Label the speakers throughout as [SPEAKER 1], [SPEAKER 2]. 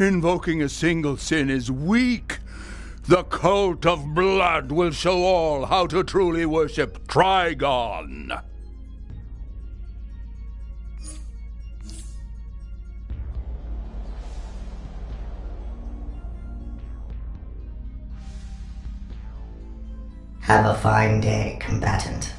[SPEAKER 1] Invoking a single sin is weak. The cult of blood will show all how to truly worship Trigon.
[SPEAKER 2] Have a fine day, combatant.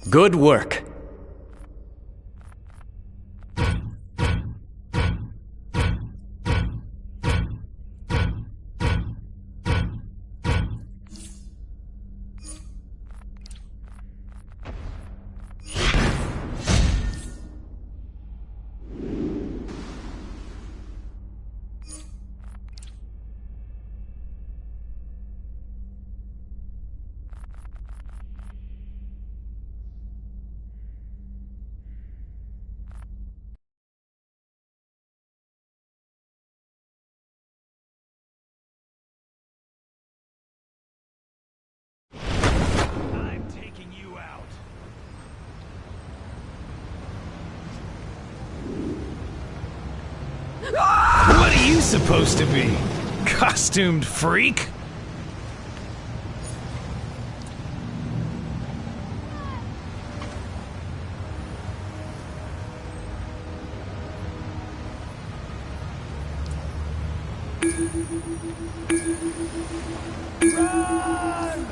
[SPEAKER 3] Good work.
[SPEAKER 4] What are you supposed to be? Costumed freak?
[SPEAKER 1] Run!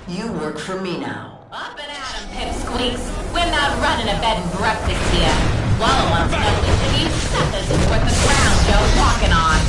[SPEAKER 2] You work for me now.
[SPEAKER 5] Up and at 'em, pipsqueaks. We're not running a bed and breakfast here. Wallow on snuggly to these suckers is worth the ground you're walking on.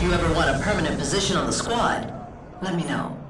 [SPEAKER 2] You ever want a permanent position on the squad? Let me know.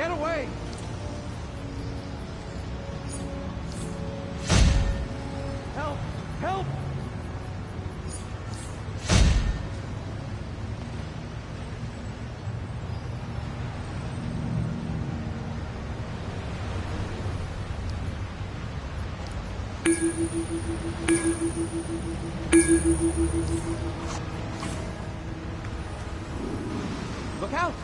[SPEAKER 6] Get away! Help! Help! Look out!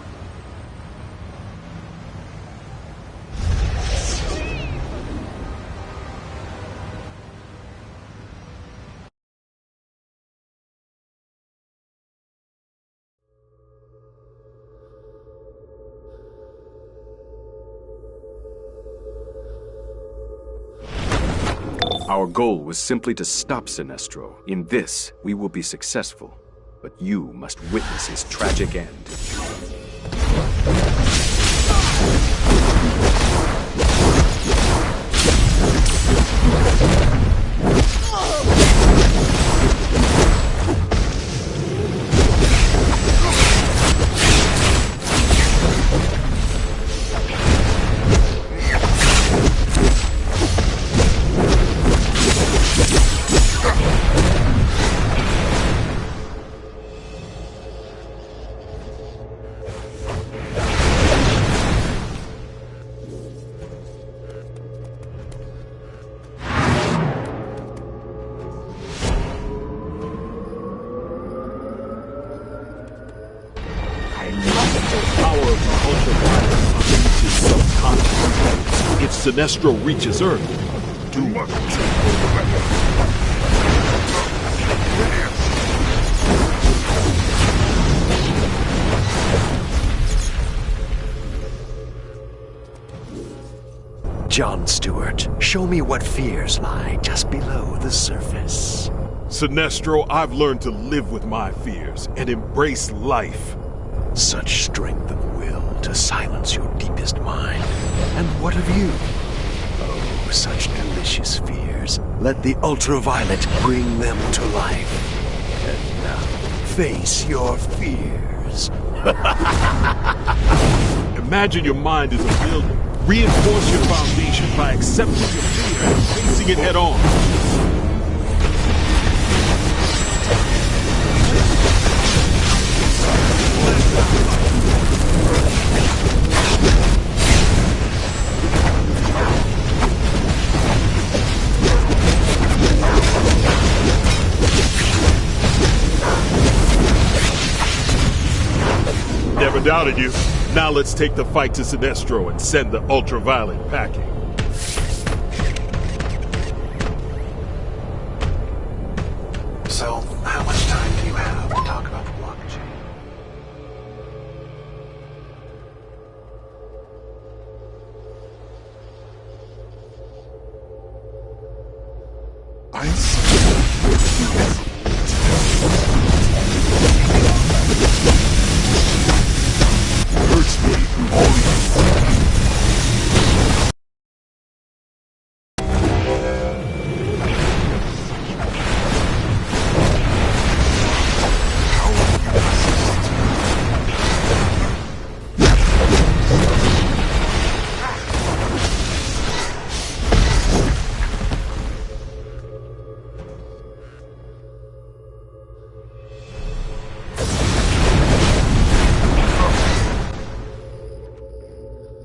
[SPEAKER 7] Our goal was simply to stop Sinestro. In this, we will be successful. But you must witness his tragic end.
[SPEAKER 8] If Sinestro reaches Earth, doom.
[SPEAKER 9] John Stewart, show me what fears lie just below the surface.
[SPEAKER 8] Sinestro, I've learned to live with my fears and embrace life.
[SPEAKER 9] Such strength of will to silence your deepest mind. And what of you? Oh, such delicious fears. Let the ultraviolet bring them to life. And now, face your fears.
[SPEAKER 8] Imagine your mind is a building. Reinforce your foundation by accepting your fear and facing it head on. Never doubted you. Now let's take the fight to Sinestro and send the ultraviolet packing.
[SPEAKER 9] So, how much time do you have to talk about the blockchain?
[SPEAKER 1] I see. Hurts me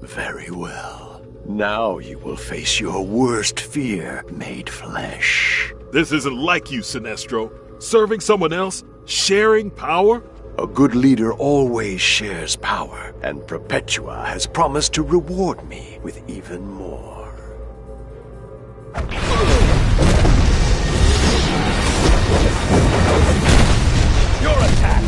[SPEAKER 9] Very well. Now you will face your worst fear made flesh.
[SPEAKER 8] This isn't like you, Sinestro. Serving someone else? Sharing power?
[SPEAKER 9] A good leader always shares power, and Perpetua has promised to reward me with even more.
[SPEAKER 6] Your attack!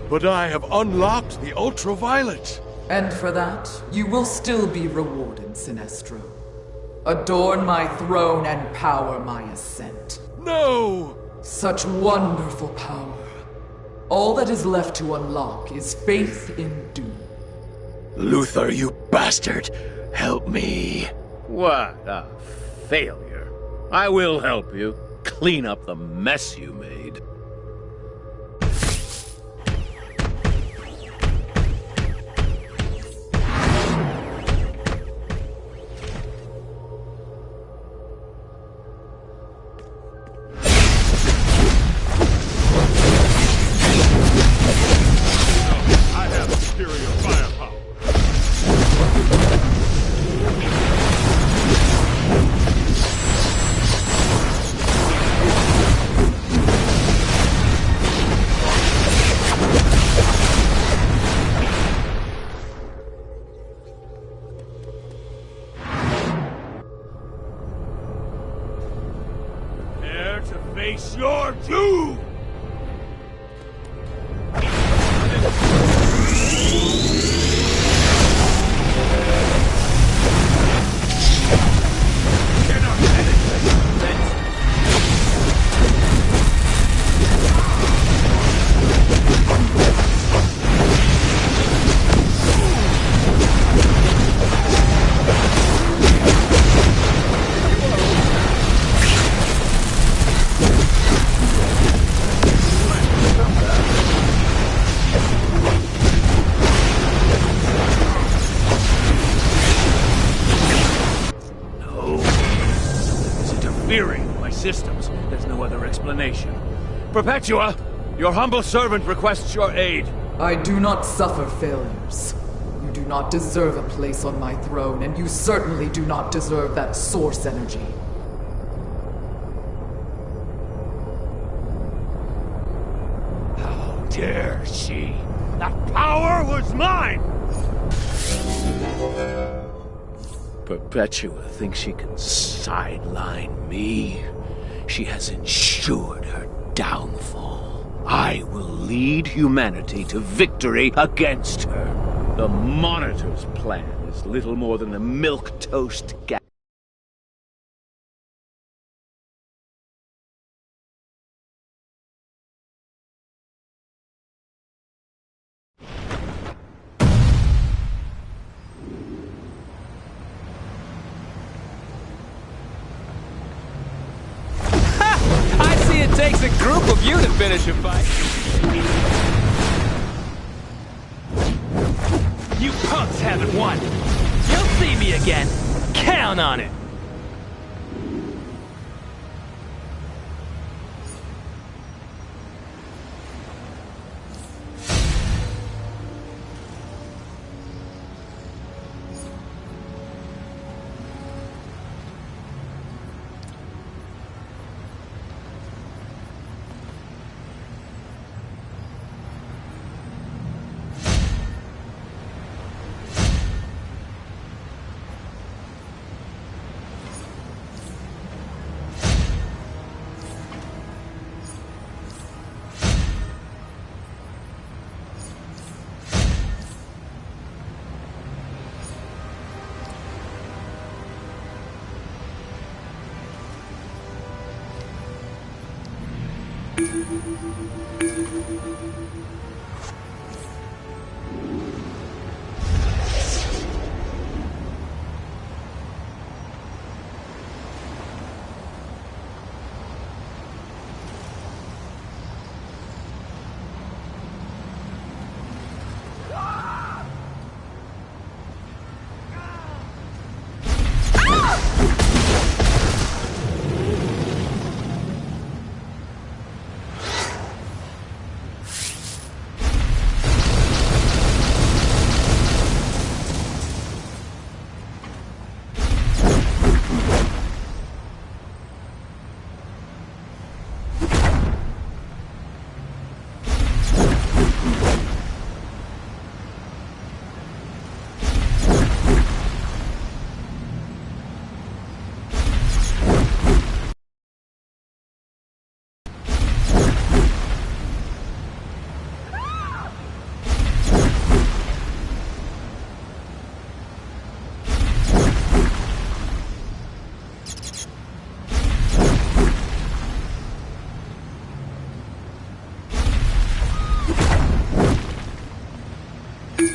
[SPEAKER 9] But I have unlocked the ultraviolet.
[SPEAKER 10] And for that, you will still be rewarded, Sinestro. Adorn my throne and power my ascent.
[SPEAKER 9] No!
[SPEAKER 10] Such wonderful power. All that is left to unlock is faith in doom.
[SPEAKER 9] Luther, you bastard! Help me.
[SPEAKER 11] What a failure. I will help you clean up the mess you made.
[SPEAKER 1] Face your doom!
[SPEAKER 11] Interfering with my systems. There's no other explanation. Perpetua, your humble servant requests your aid.
[SPEAKER 10] I do not suffer failures. You do not deserve a place on my throne, and you certainly do not deserve that source energy.
[SPEAKER 11] How dare she? That power was mine! Perpetua thinks she can sideline me. She has ensured her downfall. I will lead humanity to victory against her. The Monitor's plan is little more than a milquetoast gap.
[SPEAKER 6] It takes a group of you to finish a fight. You punks haven't won. You'll see me again. Count on it.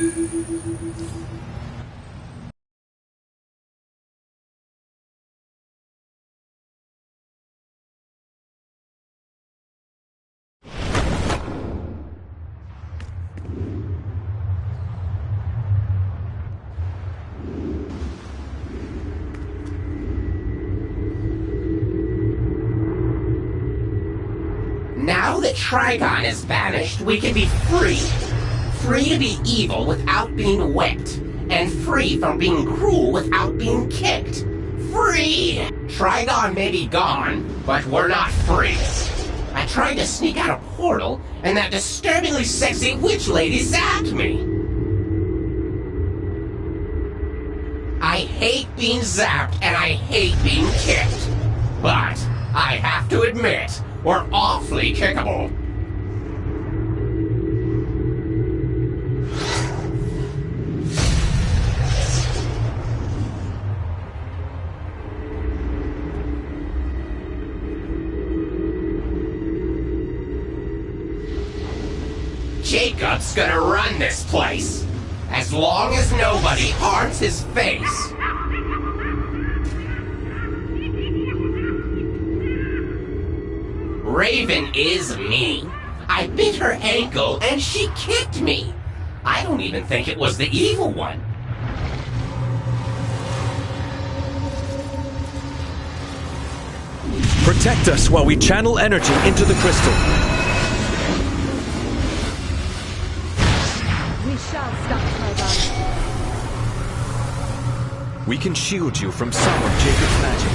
[SPEAKER 12] Now that Trigon is banished, we can be free. Free to be evil without being whipped. And free from being cruel without being kicked. Free! Trigon may be gone, but we're not free. I tried to sneak out a portal, and that disturbingly sexy witch lady zapped me. I hate being zapped, and I hate being kicked. But I have to admit, we're awfully kickable. Jacob's gonna run this place, as long as nobody harms his face. Raven is me. I bit her ankle and she kicked me. I don't even think it was the evil one.
[SPEAKER 3] Protect us while we channel energy into the crystal.
[SPEAKER 13] We shall stop Trigon.
[SPEAKER 3] We can shield you from some of Jacob's magic.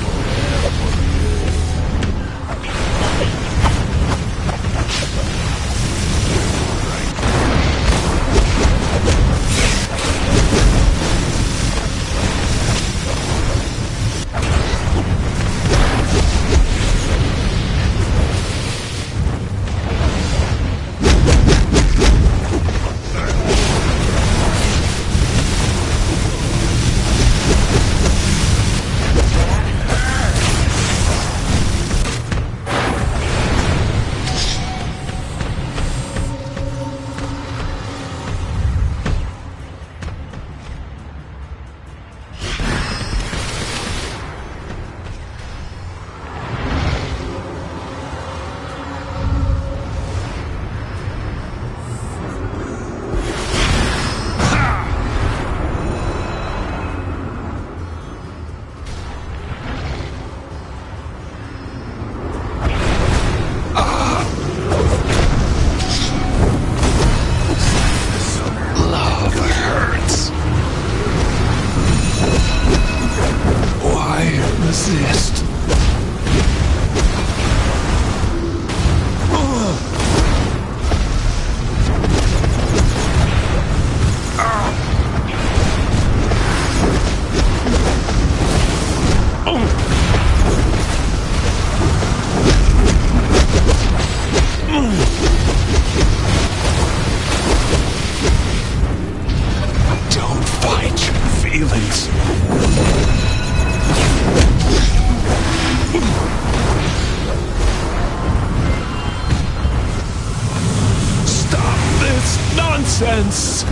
[SPEAKER 8] Nonsense!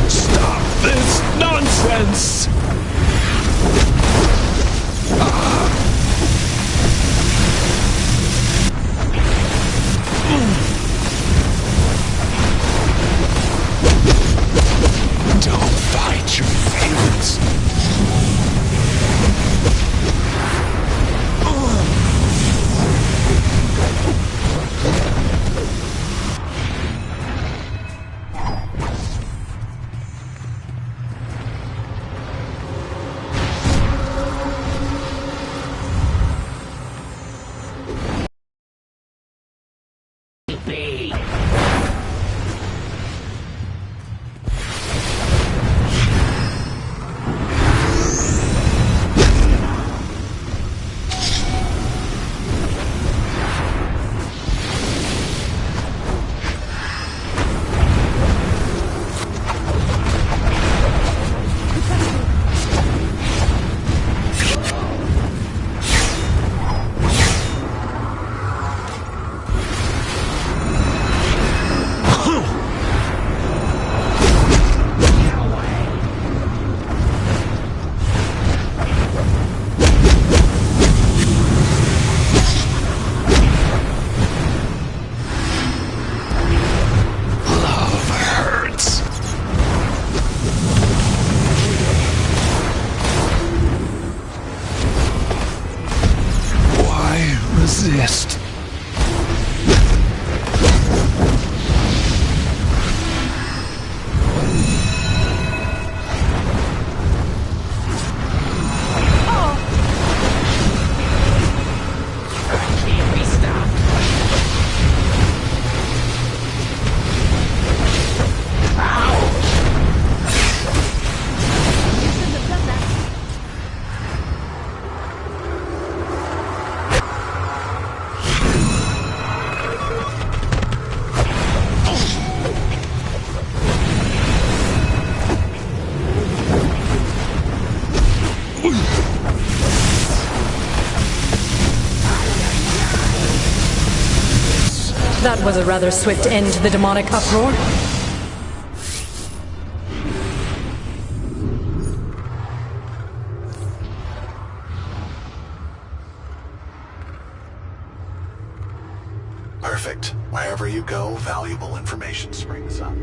[SPEAKER 8] Stop this nonsense! Don't fight your feelings.
[SPEAKER 14] That was a rather swift end to the demonic uproar.
[SPEAKER 9] Perfect. Wherever you go, valuable information springs up.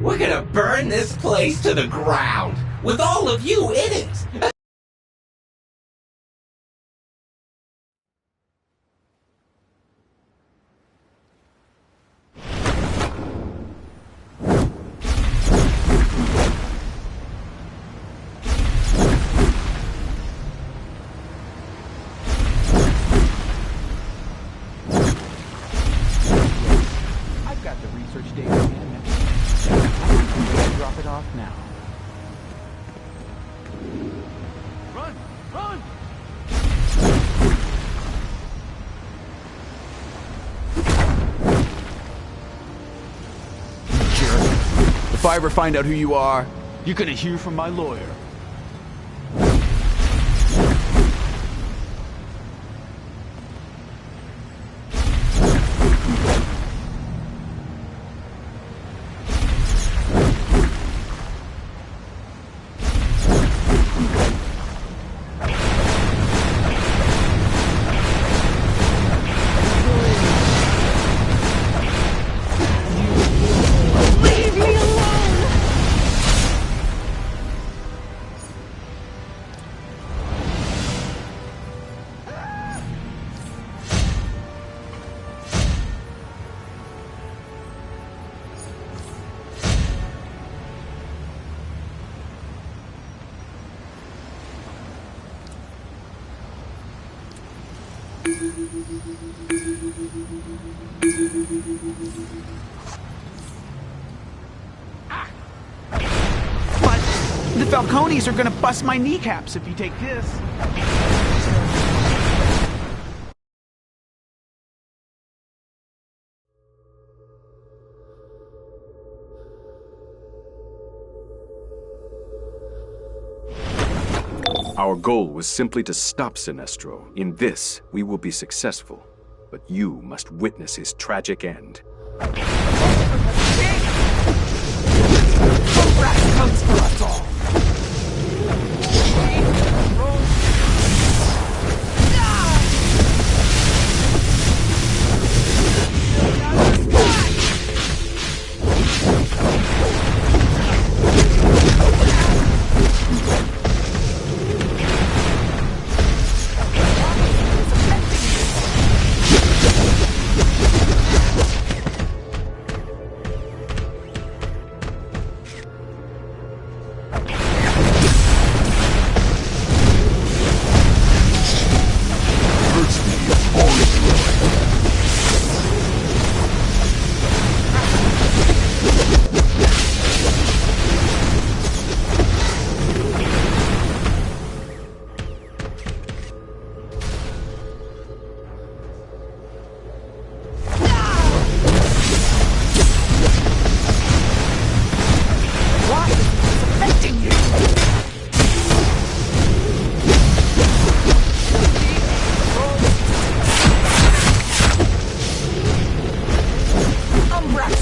[SPEAKER 12] We're gonna burn this place to the ground, with all of you in it!
[SPEAKER 6] I've got the research data and drop it off now. Run! Run!
[SPEAKER 15] Jerk. If I ever find out who you are, you're gonna hear from my lawyer.
[SPEAKER 13] Leave me alone!
[SPEAKER 6] But the Falcones are gonna bust my kneecaps if you take this.
[SPEAKER 7] Our goal was simply to stop Sinestro. In this, we will be successful. But you must witness his tragic end.
[SPEAKER 6] Wrath comes for us all.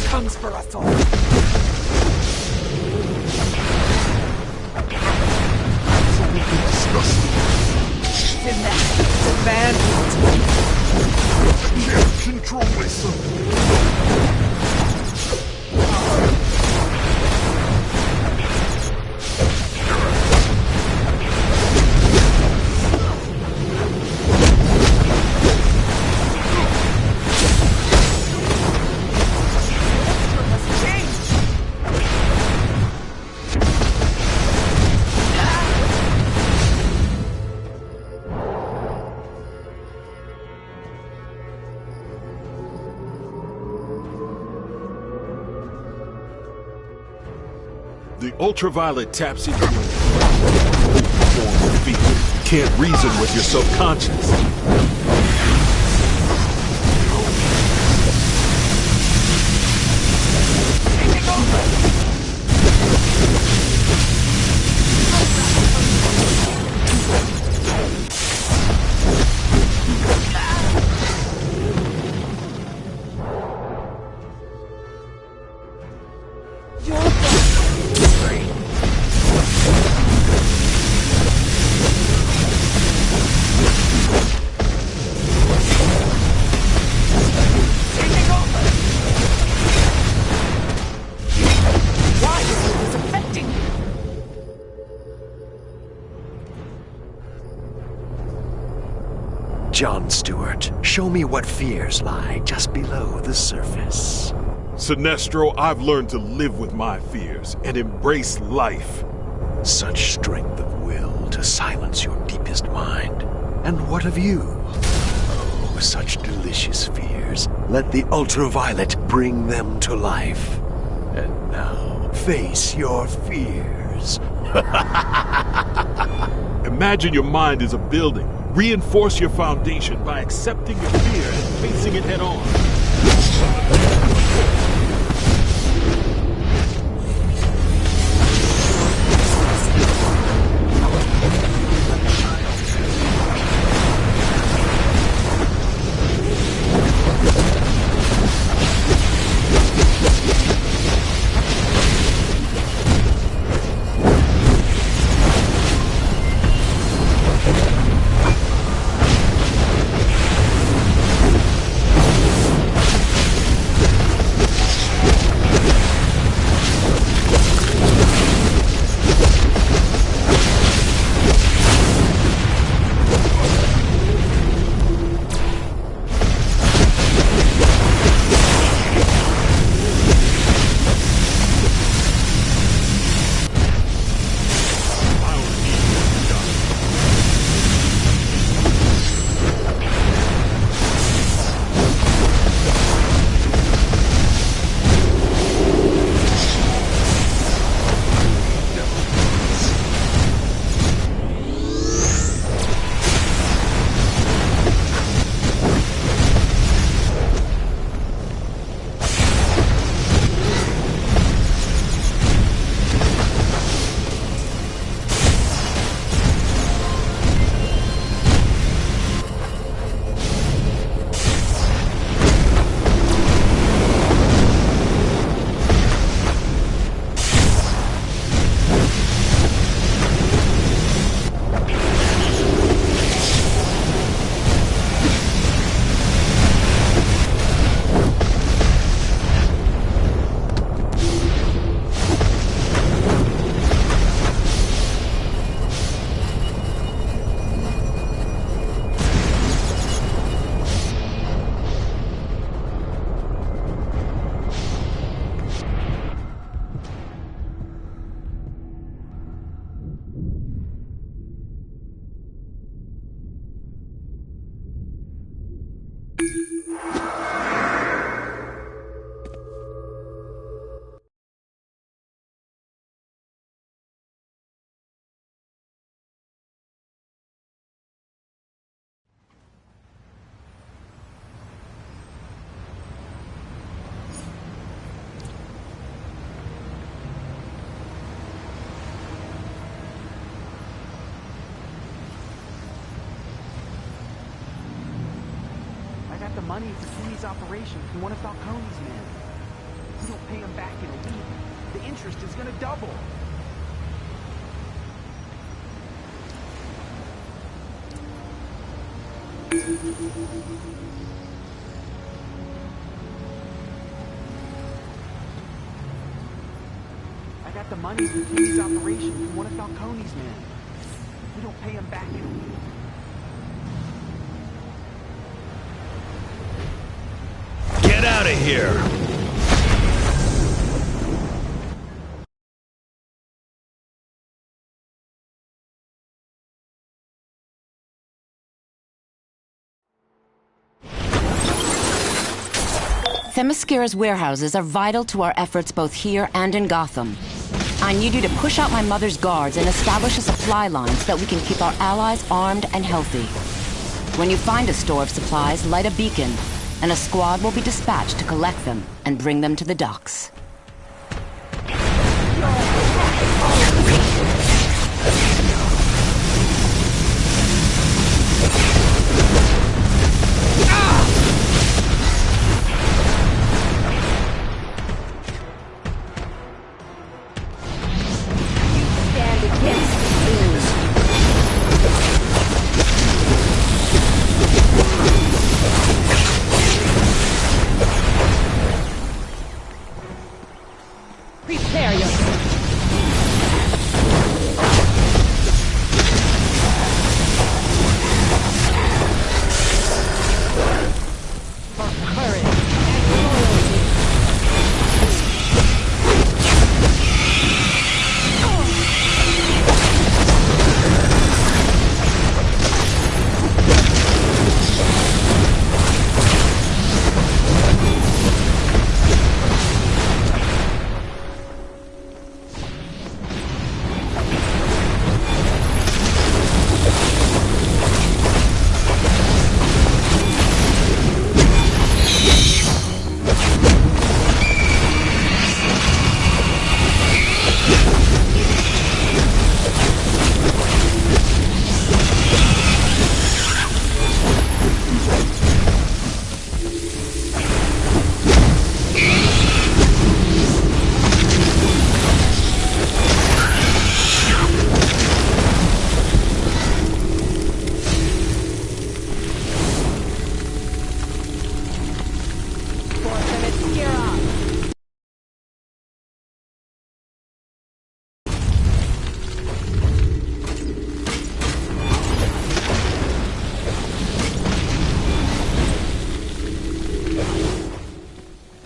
[SPEAKER 6] Comes for us all. In that man, I can't control myself.
[SPEAKER 8] The ultraviolet taps into your form of feeling. You can't reason with your subconscious.
[SPEAKER 9] John Stewart. Show me what fears lie just below the surface.
[SPEAKER 8] Sinestro, I've learned to live with my fears and embrace life.
[SPEAKER 9] Such strength of will to silence your deepest mind. And what of you? Oh, such delicious fears. Let the ultraviolet bring them to life. And now, face your fears.
[SPEAKER 8] Imagine your mind is a building. Reinforce your foundation by accepting your fear and facing it head on.
[SPEAKER 6] The money for Kenny's operation from one of Falcone's men. We don't pay him back in a week. The interest is gonna double. I got the money for Kenny's operation from one of Falcone's men. We don't pay him back in a week.
[SPEAKER 4] Get out of here!
[SPEAKER 16] Themyscira's warehouses are vital to our efforts both here and in Gotham. I need you to push out my mother's guards and establish a supply line so that we can keep our allies armed and healthy. When you find a store of supplies, light a beacon, and a squad will be dispatched to collect them and bring them to the docks.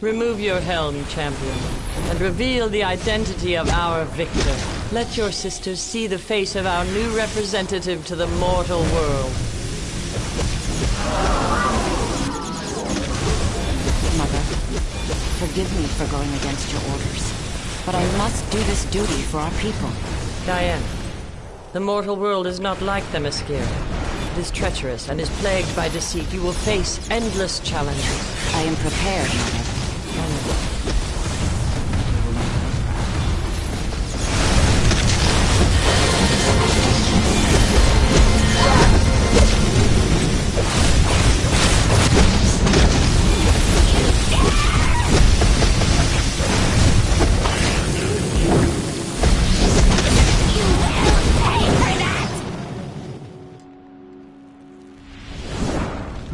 [SPEAKER 17] Remove your helm, champion, and reveal the identity of our victor. Let your sisters see the face of our new representative to the mortal world.
[SPEAKER 16] Mother, forgive me for going against your orders, but I must do this duty for our people.
[SPEAKER 17] Diane, the mortal world is not like Themyscira. It is treacherous and is plagued by deceit. You will face endless challenges.
[SPEAKER 16] I am prepared, Mother.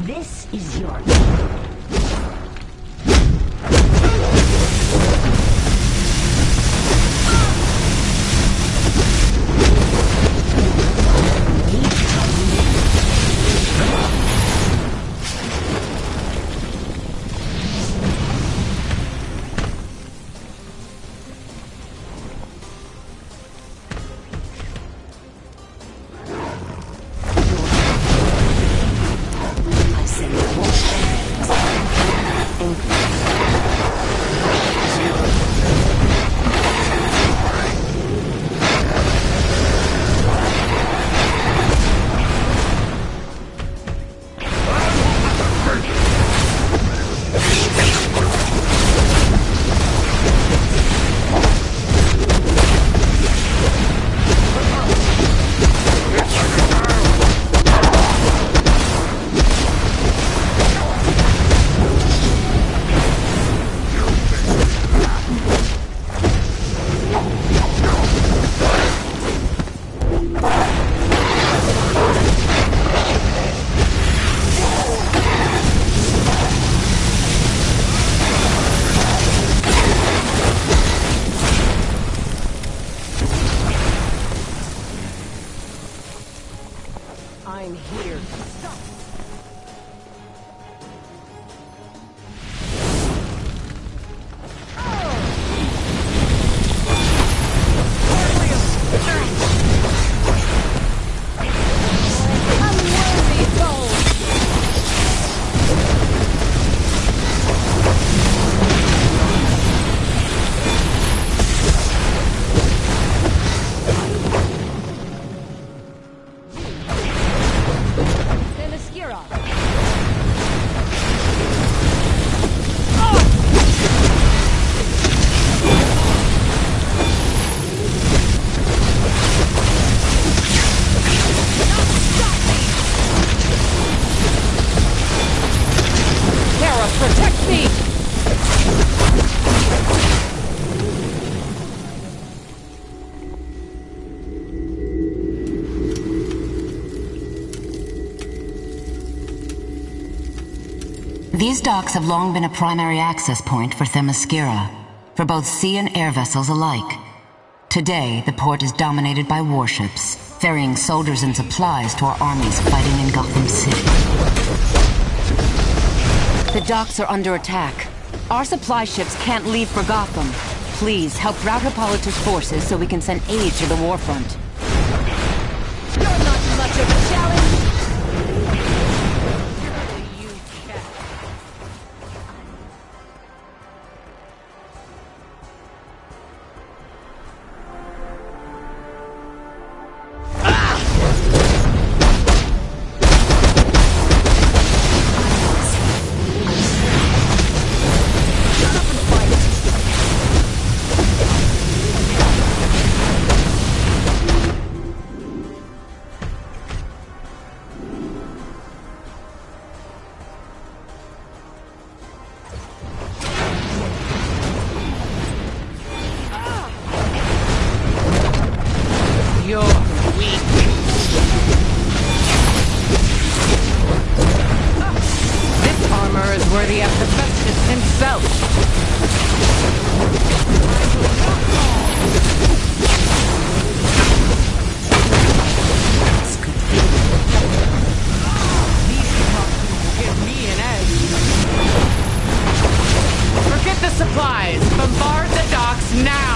[SPEAKER 18] This is your...
[SPEAKER 6] I'm here. Stop!
[SPEAKER 16] These docks have long been a primary access point for Themyscira, for both sea and air vessels alike. Today, the port is dominated by warships, ferrying soldiers and supplies to our armies fighting in Gotham City. The docks are under attack. Our supply ships can't leave for Gotham. Please, help rout Hippolyta's forces so we can send aid to the warfront.
[SPEAKER 18] You're not much of a challenge!
[SPEAKER 12] this now!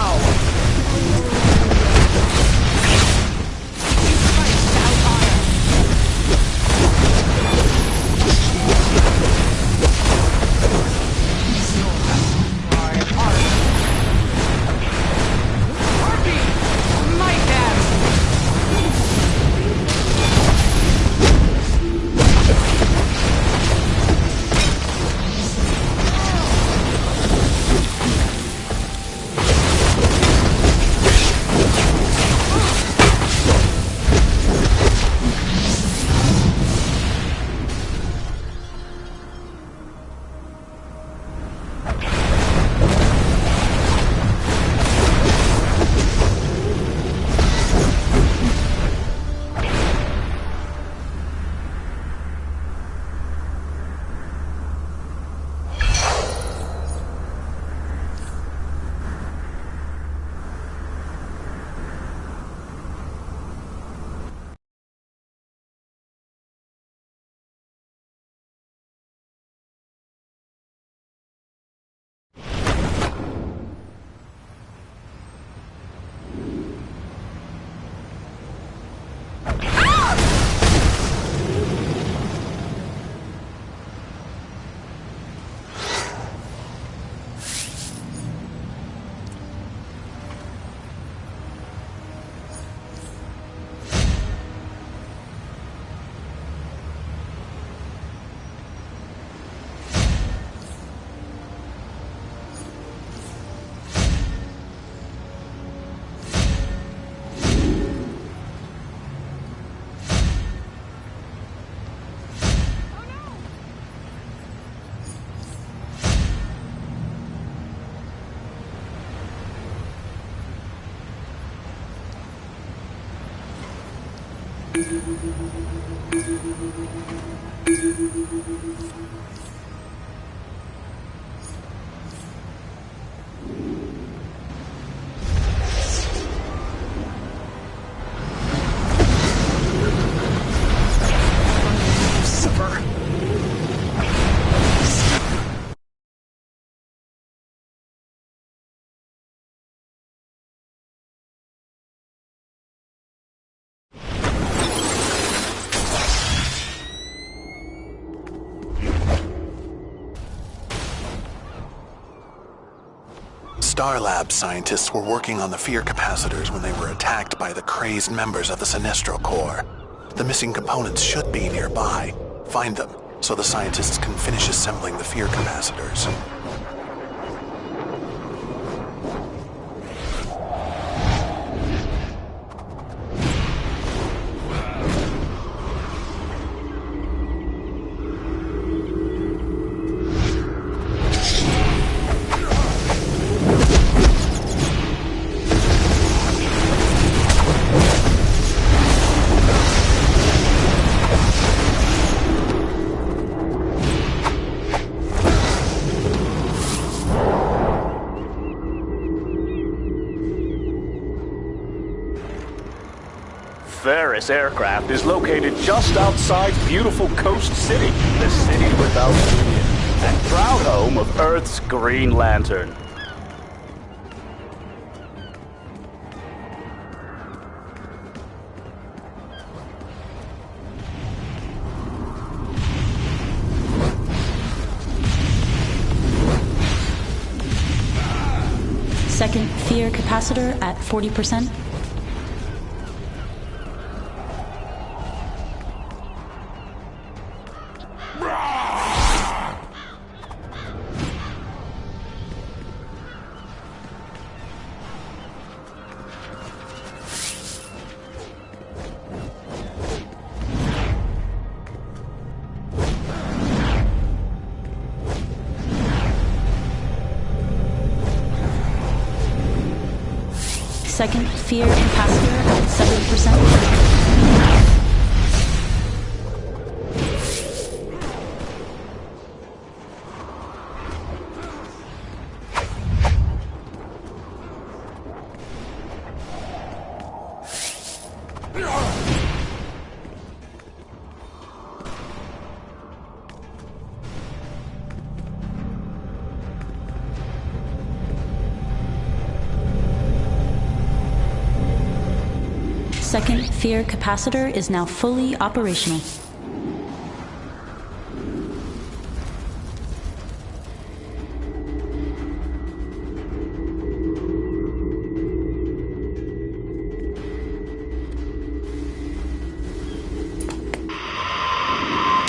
[SPEAKER 19] Star Lab scientists were working on the fear capacitors when they were attacked by the crazed members of the Sinestro Corps. The missing components should be nearby. Find them, so the scientists can finish assembling the fear capacitors.
[SPEAKER 20] Ferris Aircraft is located just outside beautiful Coast City, the city without union, and proud home of Earth's Green Lantern.
[SPEAKER 21] Second fear capacitor at 40%. Second fear capacitor at 70%. Second fear capacitor is now fully operational.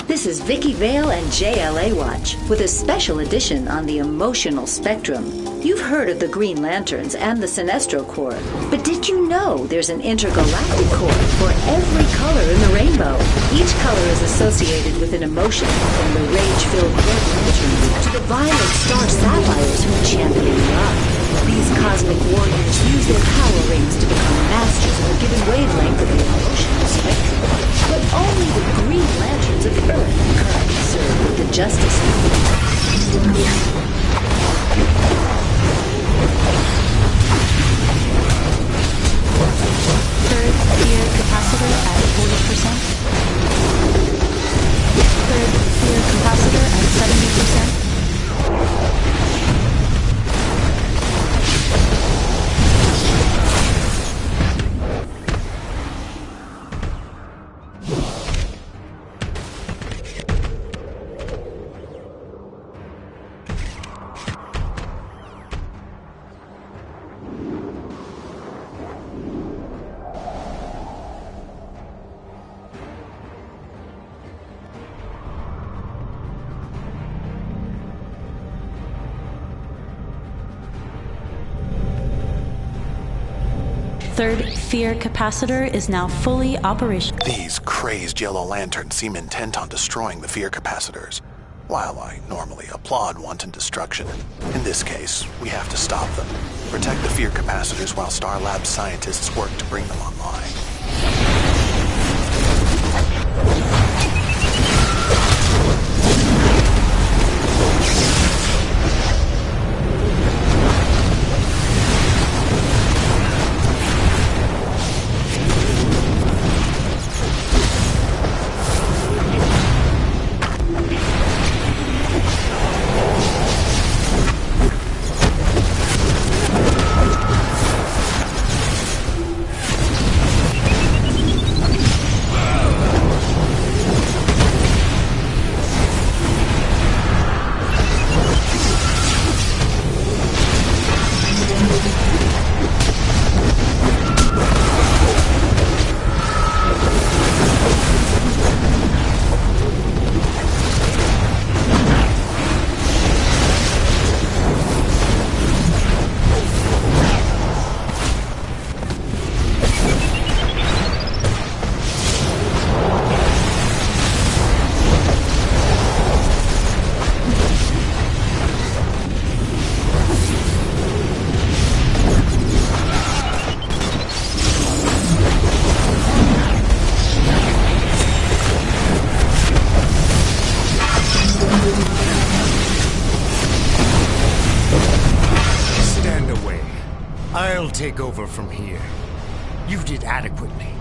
[SPEAKER 5] This is Vicky Vale and JLA Watch with a special edition on the emotional spectrum. You've heard of the Green Lanterns and the Sinestro Corps, but did you know there's an intergalactic corps for every color in the rainbow? Each color is associated with an emotion, from the rage-filled Red Lantern to the violet star sapphires who champion love. These cosmic warriors use their power rings to become masters of a given wavelength of the emotional spectrum. But only the Green Lanterns of Earth currently serve with the Justice League.
[SPEAKER 21] Third fear capacitor at 40%. Third fear capacitor at 70%. Third fear capacitor is now fully operational.
[SPEAKER 19] These crazed yellow lanterns seem intent on destroying the fear capacitors. While I normally applaud wanton destruction, in this case, we have to stop them. Protect the fear capacitors while Star Labs scientists work to bring them online.
[SPEAKER 4] I'll take over from here. You did adequately.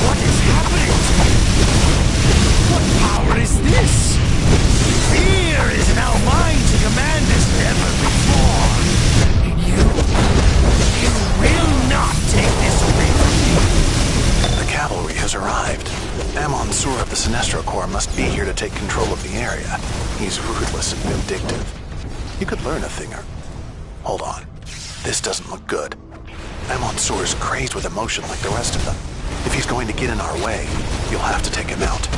[SPEAKER 4] What is happening to me? What power is this? Fear is now mine to command as never before. And you will not take this away from me.
[SPEAKER 19] The cavalry has arrived. Amon Sur of the Sinestro Corps must be here to take control of the area. He's ruthless and vindictive. You could learn a thing or... Hold on. This doesn't look good. Amon Sur's crazed with emotion like the rest of them. If he's going to get in our way, you'll have to take him out.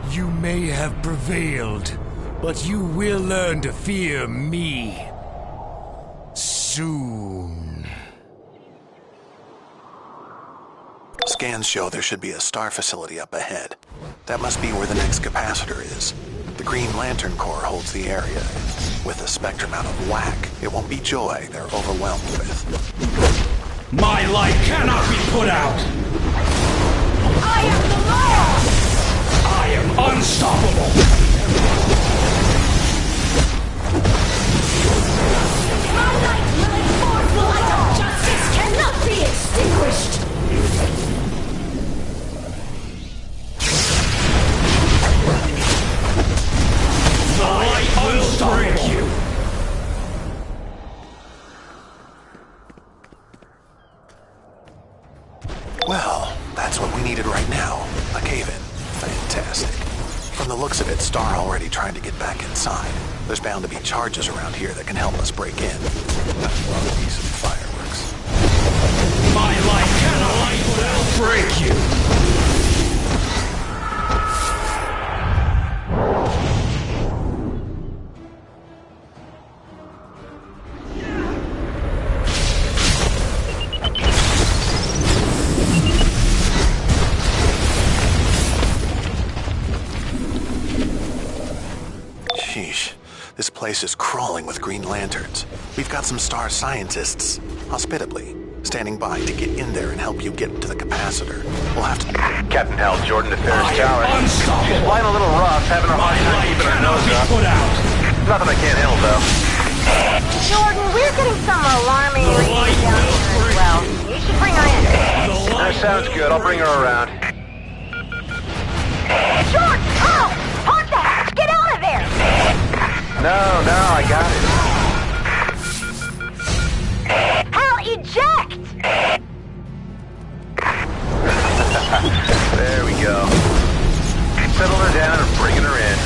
[SPEAKER 4] You may have prevailed, But you will learn to fear me. Soon.
[SPEAKER 19] Scans show there should be a star facility up ahead. That must be where the next capacitor is. The Green Lantern Corps holds the area. With a spectrum out of whack, it won't be joy they're overwhelmed with.
[SPEAKER 1] My light cannot be put out!
[SPEAKER 18] I am the law!
[SPEAKER 1] I am unstoppable!
[SPEAKER 18] My light will enforce the light of justice cannot be extinguished!
[SPEAKER 1] The light will break you!
[SPEAKER 19] Well, that's what we needed right now. A cave-in. Fantastic. From the looks of it, Star already trying to get back inside. There's bound to be charges around here that can help us break in. I'd love to see some fireworks.
[SPEAKER 1] My light cannot break you!
[SPEAKER 19] Sheesh. This place is crawling with Green Lanterns. We've got some Star scientists, hospitably, standing by to get in there and help you get to the capacitor. We'll have to...
[SPEAKER 2] Captain Hal, Jordan to Ferris Tower.
[SPEAKER 1] Unstoppable!
[SPEAKER 2] She's flying a little rough, having a hard time keeping her nose up.
[SPEAKER 1] Put out.
[SPEAKER 2] Nothing I can't handle, though.
[SPEAKER 22] Jordan, we're getting some alarming readings down here as well. You should bring her in.
[SPEAKER 2] That sounds good. I'll bring her around.
[SPEAKER 22] Jordan! Oh! What the heck? Get out of there!
[SPEAKER 2] No, I got it.
[SPEAKER 22] Hal, eject!
[SPEAKER 2] There we go. Settle her down and bringing her in.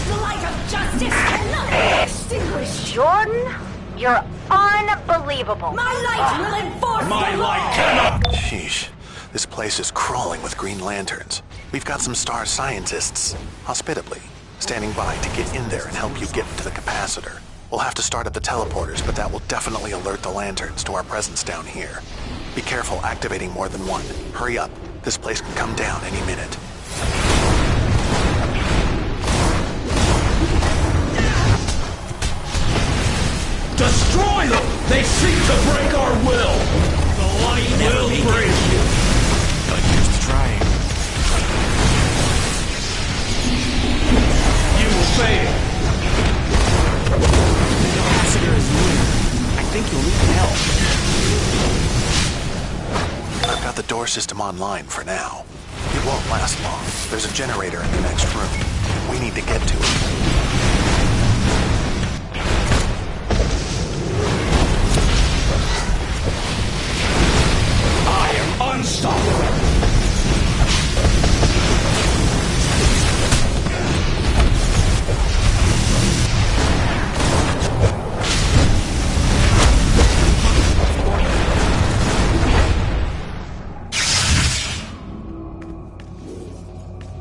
[SPEAKER 18] The light of justice cannot be extinguished!
[SPEAKER 22] Jordan, you're unbelievable.
[SPEAKER 18] My light will enforce
[SPEAKER 1] My
[SPEAKER 18] the
[SPEAKER 1] light
[SPEAKER 18] law!
[SPEAKER 1] cannot...
[SPEAKER 19] Sheesh. This place is crawling with Green Lanterns. We've got some Star scientists, hospitably, standing by to get in there and help you get to the capacitor. We'll have to start at the teleporters, but that will definitely alert the Lanterns to our presence down here. Be careful activating more than one. Hurry up. This place can come down any minute.
[SPEAKER 1] Destroy them! They seek to break our will! The light will break you!
[SPEAKER 4] But here's the trying.
[SPEAKER 1] You will fail!
[SPEAKER 6] The capacitor is near. I think you'll need help.
[SPEAKER 19] I've got the door system online for now. It won't last long. There's a generator in the next room. We need to get to it.
[SPEAKER 1] I am unstoppable!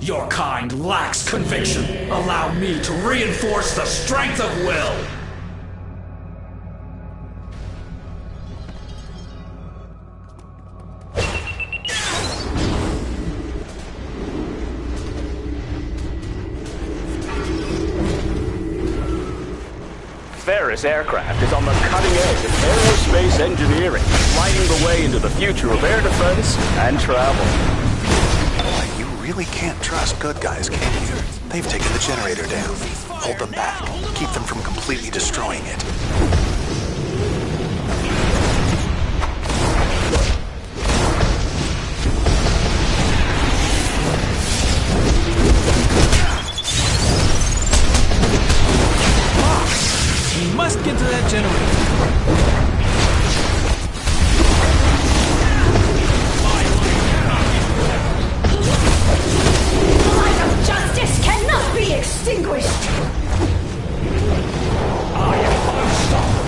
[SPEAKER 1] Your kind lacks conviction. Allow me to reinforce the strength of will.
[SPEAKER 20] Ferris Aircraft is on the cutting edge of aerospace engineering, lighting the way into the future of air defense and travel.
[SPEAKER 19] You really can't trust good guys, can you? They've taken the generator down. Hold them back. Keep them from completely destroying it.
[SPEAKER 6] We must get to that generator.
[SPEAKER 18] The light of justice cannot be extinguished!
[SPEAKER 1] I am unstoppable!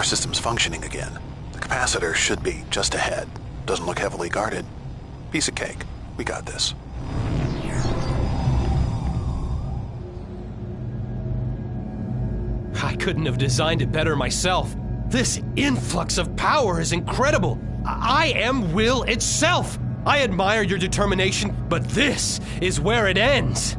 [SPEAKER 19] system's functioning again. The capacitor should be just ahead. Doesn't look heavily guarded. Piece of cake. We got this.
[SPEAKER 10] I couldn't have designed it better myself. This influx of power is incredible. I am will itself. I admire your determination, but this is where it ends.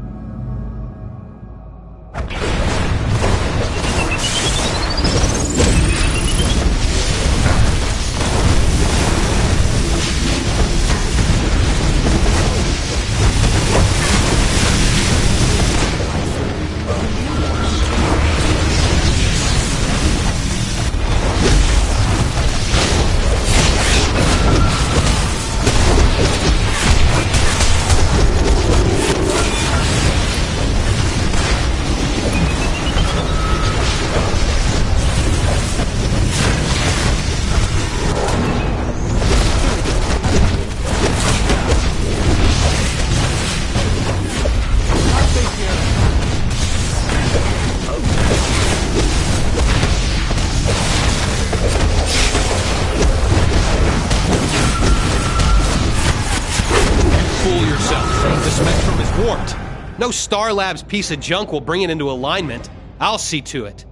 [SPEAKER 10] No Star Labs piece of junk will bring it into alignment. I'll see to it.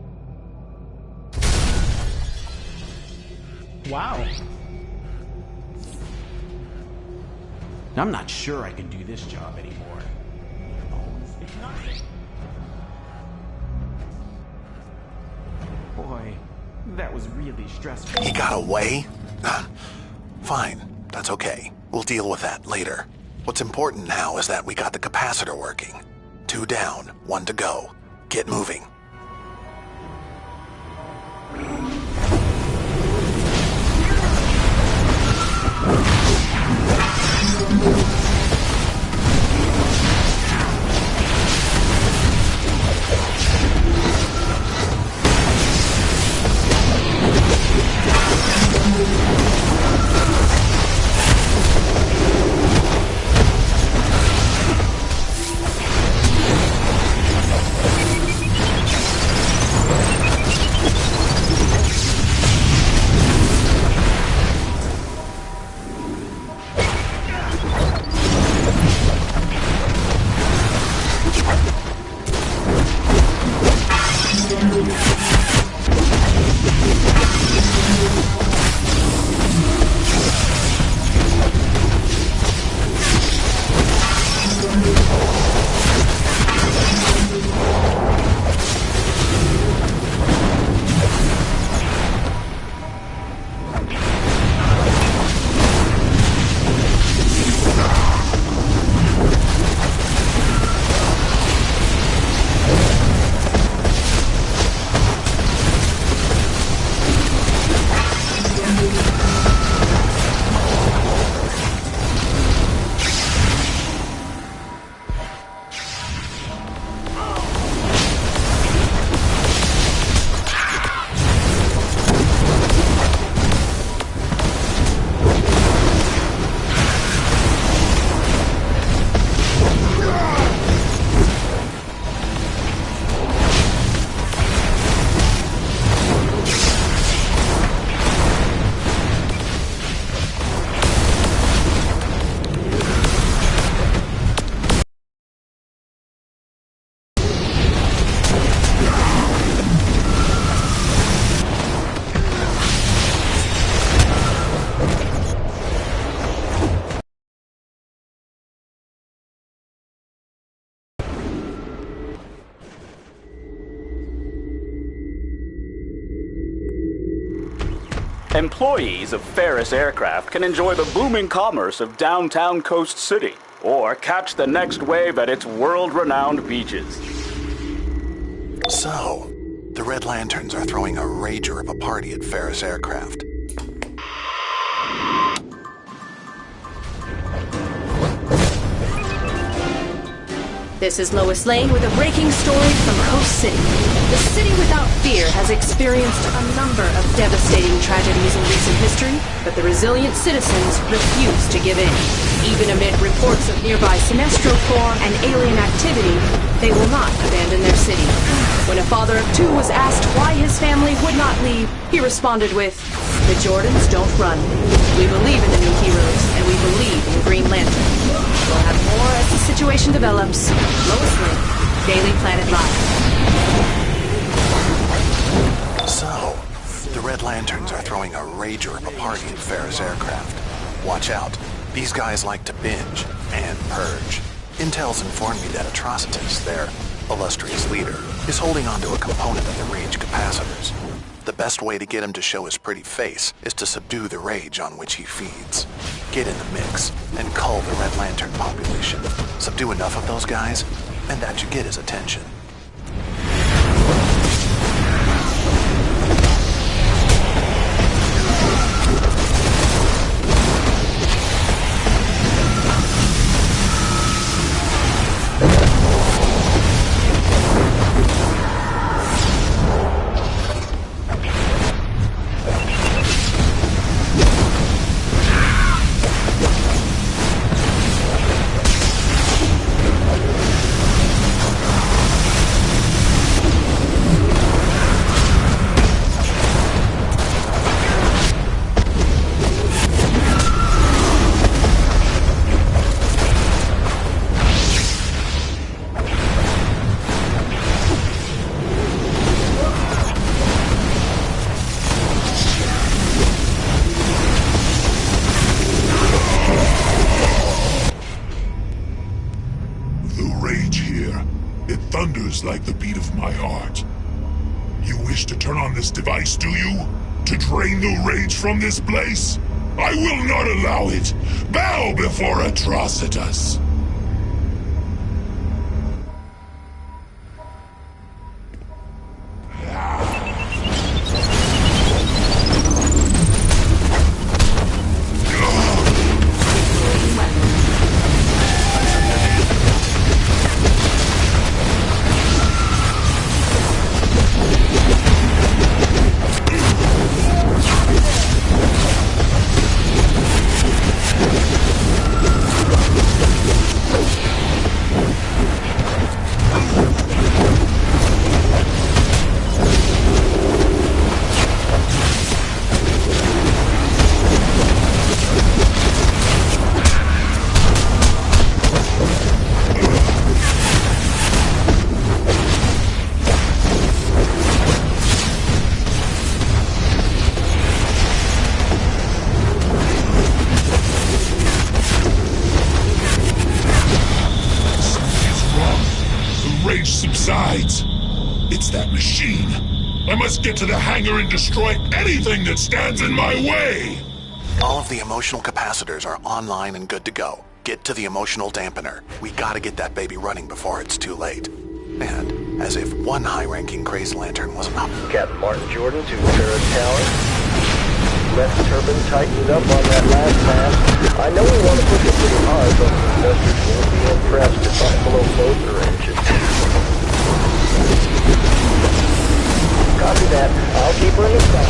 [SPEAKER 6] Wow. I'm not sure I can do this job anymore. It's nothing. Boy, that was really stressful.
[SPEAKER 19] He got away? Fine. That's okay. We'll deal with that later. What's important now is that we got the capacitor working. 2 down, 1 to go. Get moving.
[SPEAKER 20] Employees of Ferris Aircraft can enjoy the booming commerce of downtown Coast City, or catch the next wave at its world-renowned beaches.
[SPEAKER 19] So, the Red Lanterns are throwing a rager of a party at Ferris Aircraft.
[SPEAKER 14] This is Lois Lane with a breaking story from Coast City. The city without fear has experienced a number of devastating tragedies in recent history, but the resilient citizens refuse to give in. Even amid reports of nearby Sinestro Corps and alien activity, they will not abandon their city. When a father of two was asked why his family would not leave, he responded with, "The Jordans don't run. We believe in the new heroes, and we believe in Green Lantern." We'll have more as the situation develops. Lois Lane, Daily Planet Live.
[SPEAKER 19] So, the Red Lanterns are throwing a rager of a party in Ferris Aircraft. Watch out. These guys like to binge and purge. Intel's informed me that Atrocitus, their illustrious leader, is holding onto a component of the rage capacitors. The best way to get him to show his pretty face is to subdue the rage on which he feeds. Get in the mix and cull the Red Lantern population. Subdue enough of those guys, and that should get his attention.
[SPEAKER 1] Like the beat of my heart. You wish to turn on this device, do you? To drain the rage from this place? I will not allow it! Bow before Atrocitus! It's that machine. I must get to the hangar and destroy anything that stands in my way!
[SPEAKER 19] All of the emotional capacitors are online and good to go. Get to the emotional dampener. We gotta get that baby running before it's too late. And, as if one high-ranking Crazed Lantern wasn't up.
[SPEAKER 3] Captain Martin Jordan to Terra Tower. Left turbine tightened up on that last pass. I know we want to push it pretty hard, but investors won't be impressed if I blow both their engines. Copy that. I'll keep her in the sky.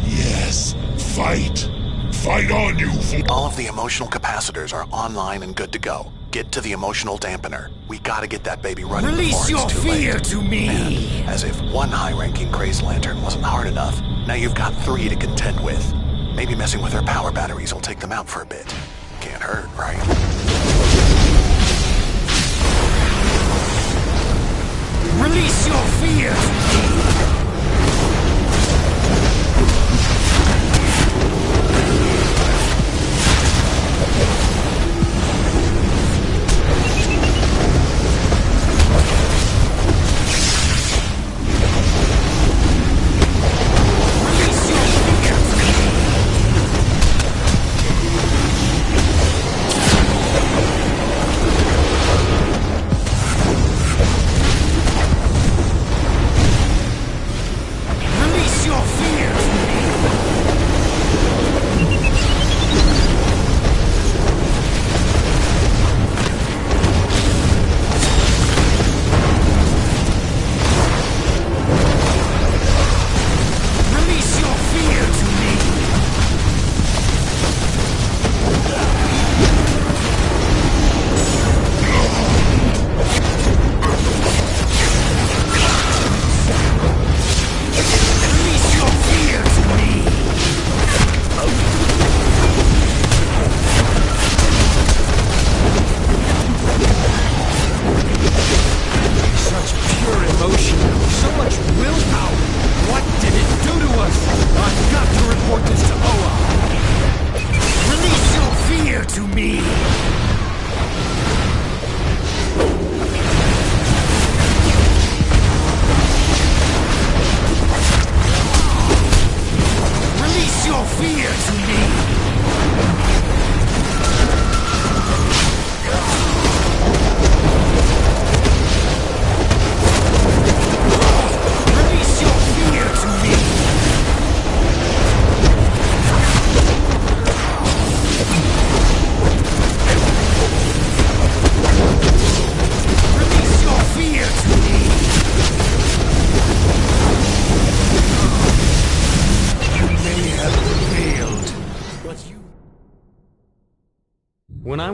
[SPEAKER 1] Yes, fight. Fight on, you fool.
[SPEAKER 19] All of the emotional capacitors are online and good to go. Get to the emotional dampener. We gotta get that baby running
[SPEAKER 4] Release
[SPEAKER 19] before it's too late.
[SPEAKER 4] your fear to me!
[SPEAKER 19] And, as if one high-ranking Crazed Lantern wasn't hard enough, now you've got 3 to contend with. Maybe messing with their power batteries will take them out for a bit. Can't hurt, right?
[SPEAKER 4] Release your fear to me!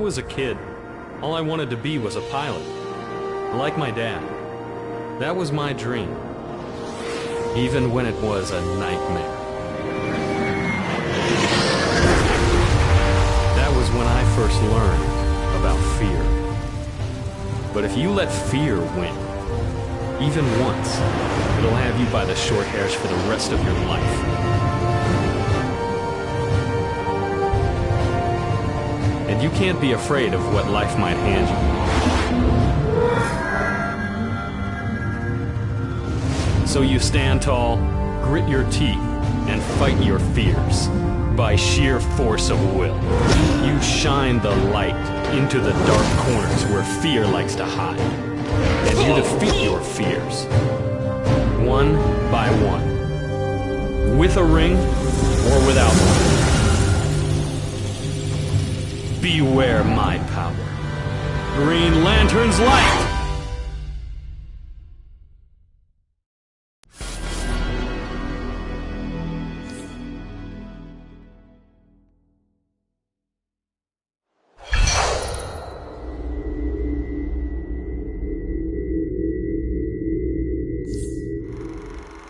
[SPEAKER 11] was a kid, all I wanted to be was a pilot. Like my dad. That was my dream. Even when it was a nightmare. That was when I first learned about fear. But if you let fear win, even once, it'll have you by the short hairs for the rest of your life. And you can't be afraid of what life might hand you. So you stand tall, grit your teeth, and fight your fears. By sheer force of will, you shine the light into the dark corners where fear likes to hide. And you defeat your fears, one by one. With a ring, or without one. Beware my power. Green Lantern's light!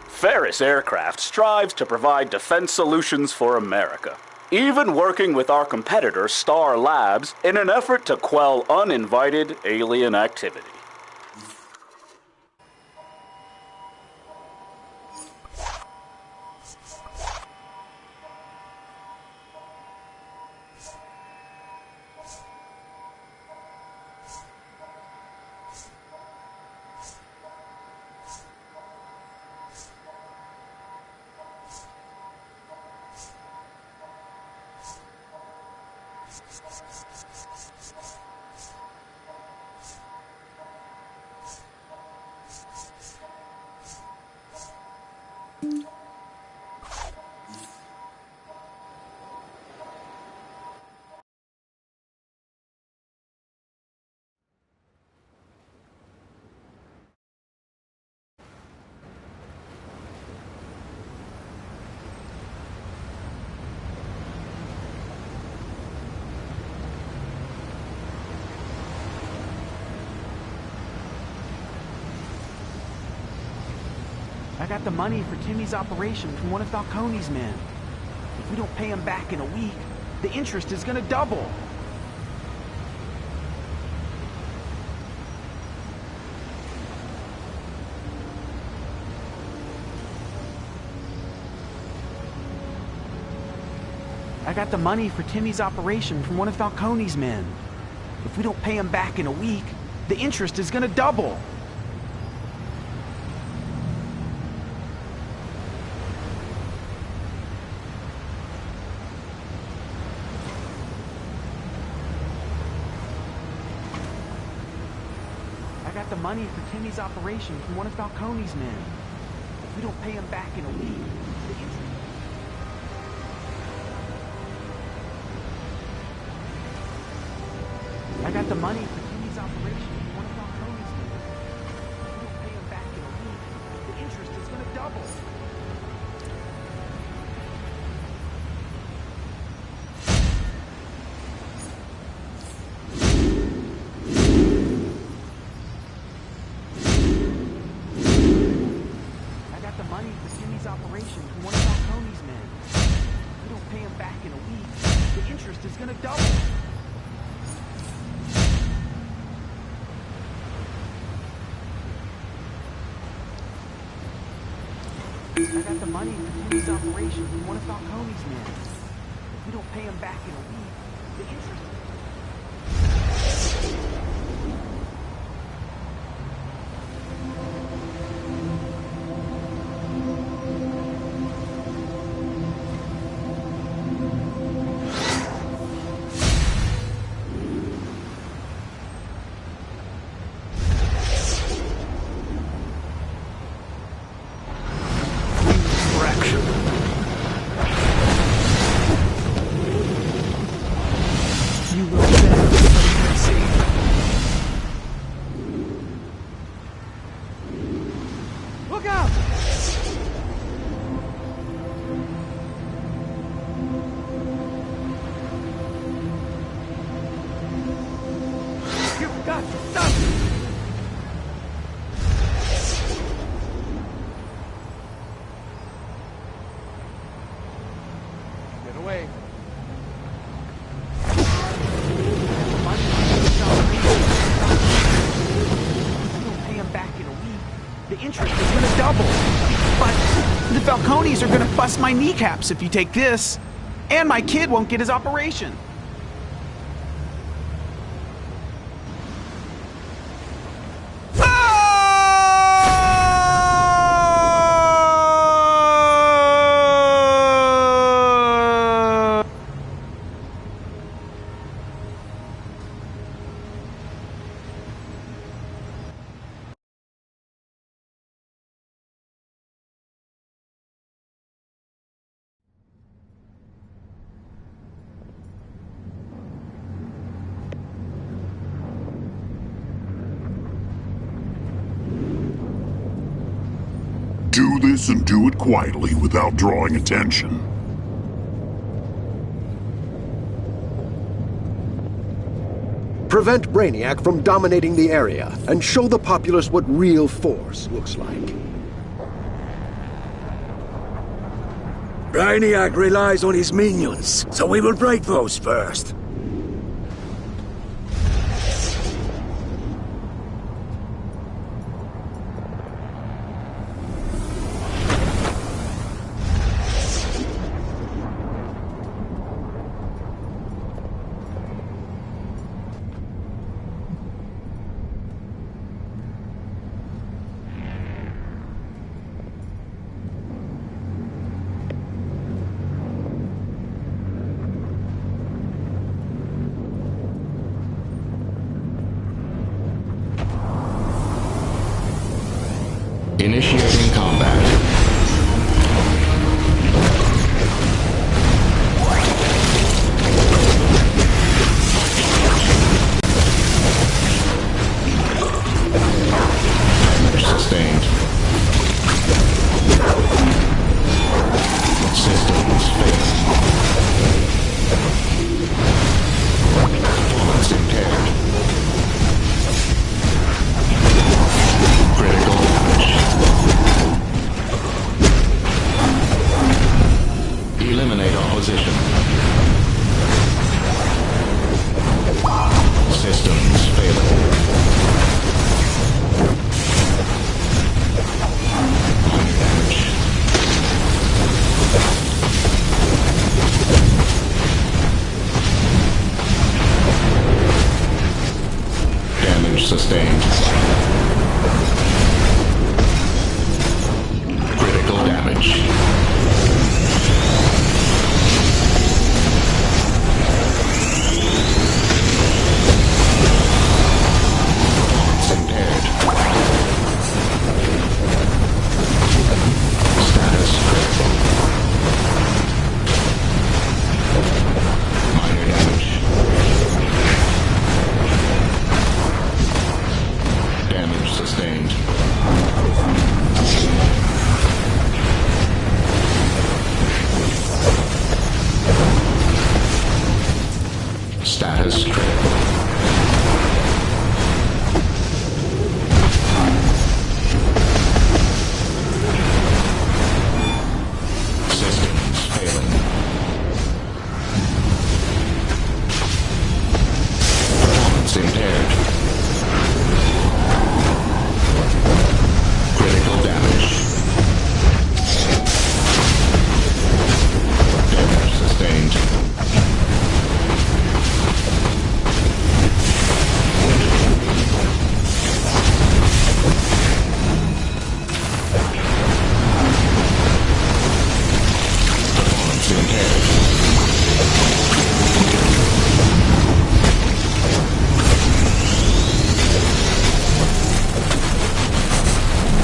[SPEAKER 20] Ferris Aircraft strives to provide defense solutions for America, even working with our competitor Star Labs in an effort to quell uninvited alien activity.
[SPEAKER 6] I got the money for Timmy's operation from one of Falcone's men. If we don't pay him back in a week, the interest is gonna double. I got the money for Timmy's operation from one of Falcone's men. If we don't pay him back in a week, the interest is gonna double. I got the money for Timmy's operation from one of Falcone's men. If we don't pay him back in a week, the interest... I got the money for Timmy's operation from one of Falcone's men. If we don't pay him back in a week, the interest is gonna double. Money for Timmy's operation from one of Falcone's men. If we don't pay him back in a week, the interest is gonna double. I got the money for Timmy's operation from one of Falcone's men. If we don't pay him back in a week, the interest... Get away. The interest is gonna double. But the Falcones are gonna bust my kneecaps if you take this. And my kid won't get his operation.
[SPEAKER 1] Do this and do it quietly without drawing attention.
[SPEAKER 9] Prevent Brainiac from dominating the area, and show the populace what real force looks like.
[SPEAKER 13] Brainiac relies on his minions, so we will break those first.
[SPEAKER 15] Initiating combat. Damage sustained. Systems failed. Performance impaired. Critical damage. Eliminate opposition. Systems failing. Minor damage. Damage sustained. Critical damage. Impaired. Status critical. Minor damage. Damage sustained. Status critical. Systems failing. Performance impaired. Critical damage. Damage sustained. Performance impaired.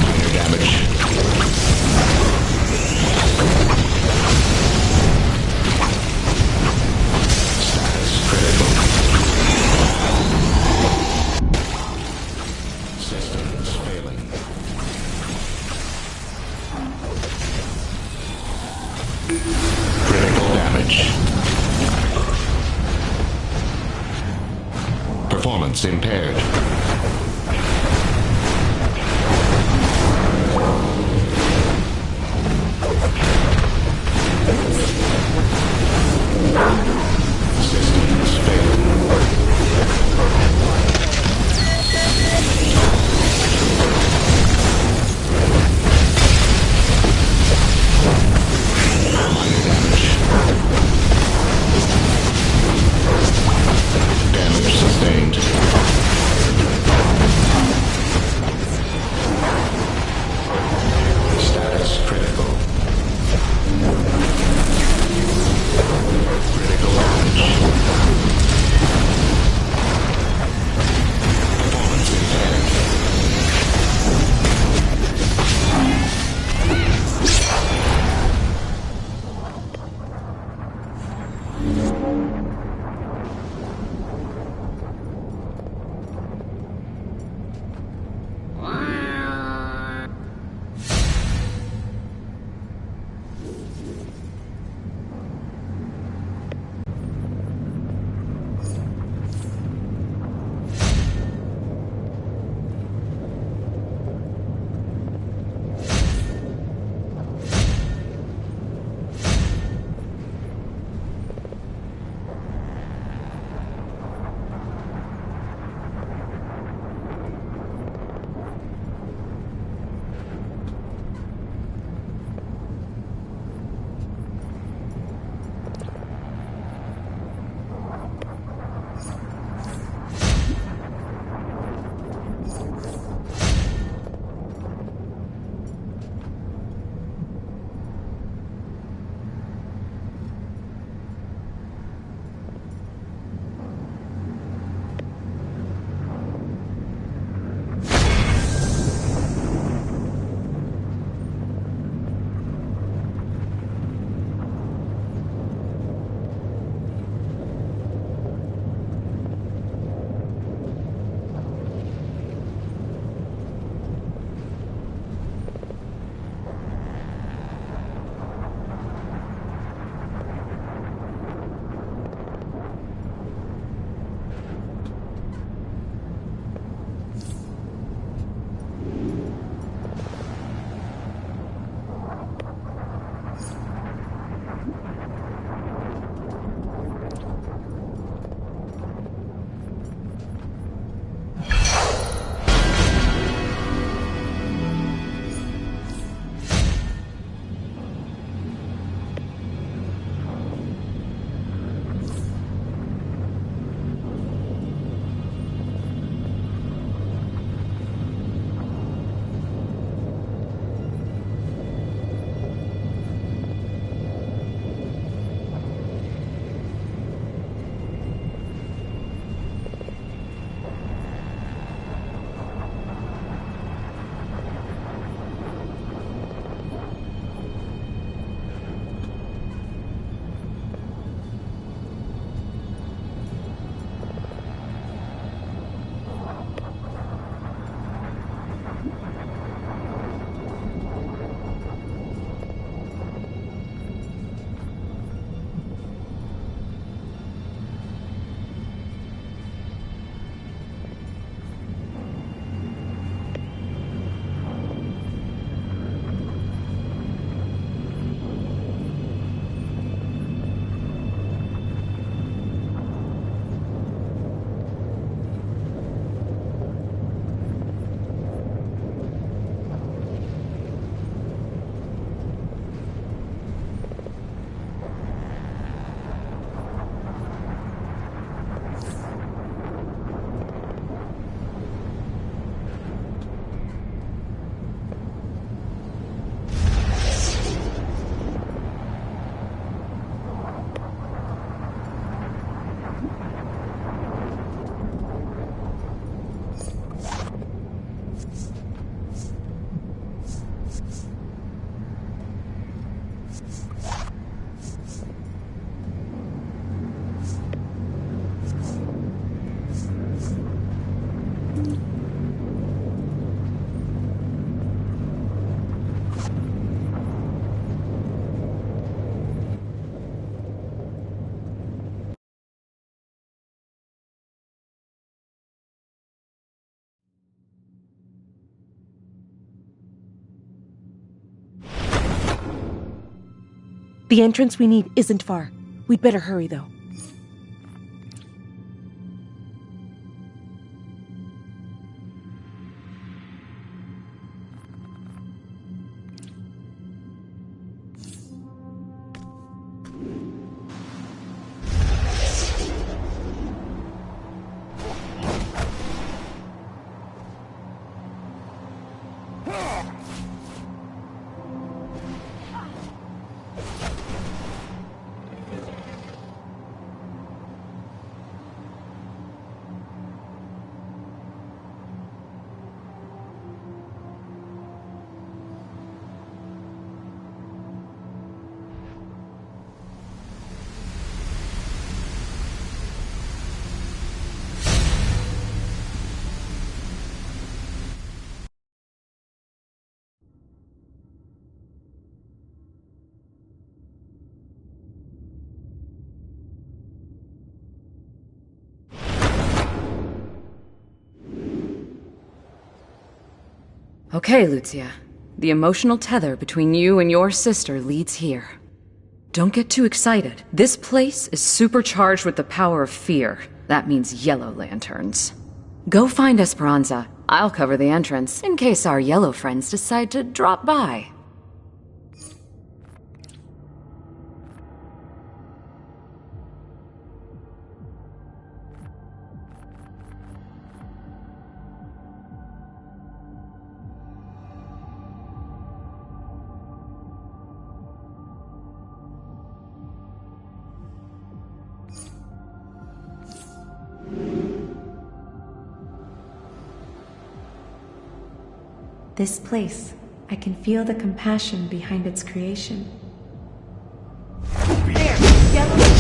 [SPEAKER 15] Minor damage. Status critical. Systems failing. Critical damage. Performance impaired.
[SPEAKER 7] The entrance we need isn't far. We'd better hurry, though.
[SPEAKER 8] Okay, Lucia. The emotional tether between you and your sister leads here. Don't get too excited. This place is supercharged with the power of fear. That means yellow lanterns. Go find Esperanza. I'll cover the entrance, in case our yellow friends decide to drop by.
[SPEAKER 23] This place, I can feel the compassion behind its creation. There! Yellow!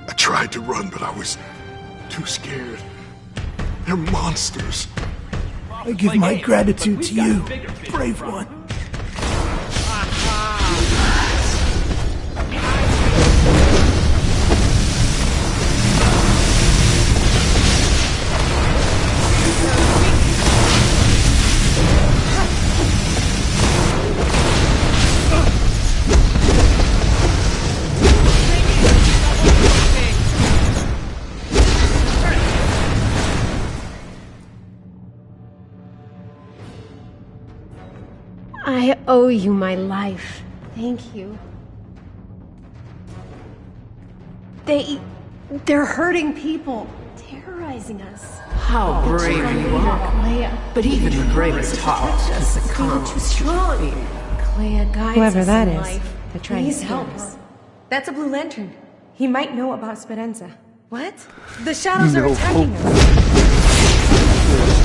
[SPEAKER 1] I tried to run, but I was too scared. They're monsters.
[SPEAKER 13] I give my gratitude to you, brave one.
[SPEAKER 23] I owe you my life. Thank you. They're hurting people, terrorizing us.
[SPEAKER 17] How brave you are. But even the bravest heart can succumb.
[SPEAKER 23] Too strong. Clea guides
[SPEAKER 7] Whoever
[SPEAKER 23] us
[SPEAKER 7] that
[SPEAKER 23] in
[SPEAKER 7] is,
[SPEAKER 23] life.
[SPEAKER 7] they're trying
[SPEAKER 23] Please
[SPEAKER 7] to
[SPEAKER 23] help
[SPEAKER 7] scare
[SPEAKER 23] us. That's a blue lantern. He might know about Speranza. What? The
[SPEAKER 9] shadows
[SPEAKER 23] are attacking us.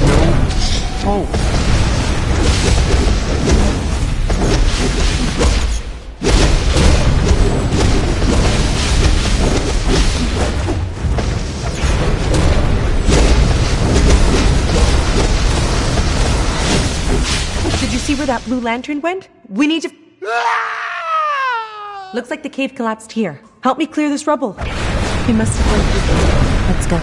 [SPEAKER 9] No hope.
[SPEAKER 7] Did you see where that blue lantern went? We need to... Looks like the cave collapsed here. Help me clear this rubble. We must have went through. Let's go.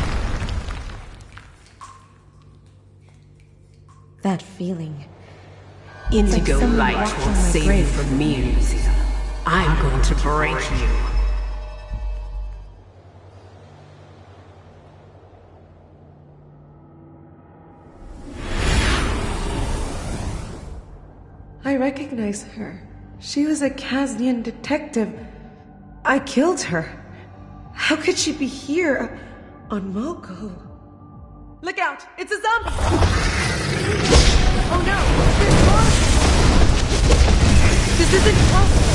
[SPEAKER 7] That feeling.
[SPEAKER 17] Indigo light will save you from me, Lucia. I'm going to break you.
[SPEAKER 23] I recognize her. She was a Kasnian detective. I killed her. How could she be here on Moko?
[SPEAKER 7] Look out! It's a zombie!
[SPEAKER 23] Oh no! There's more! This isn't possible!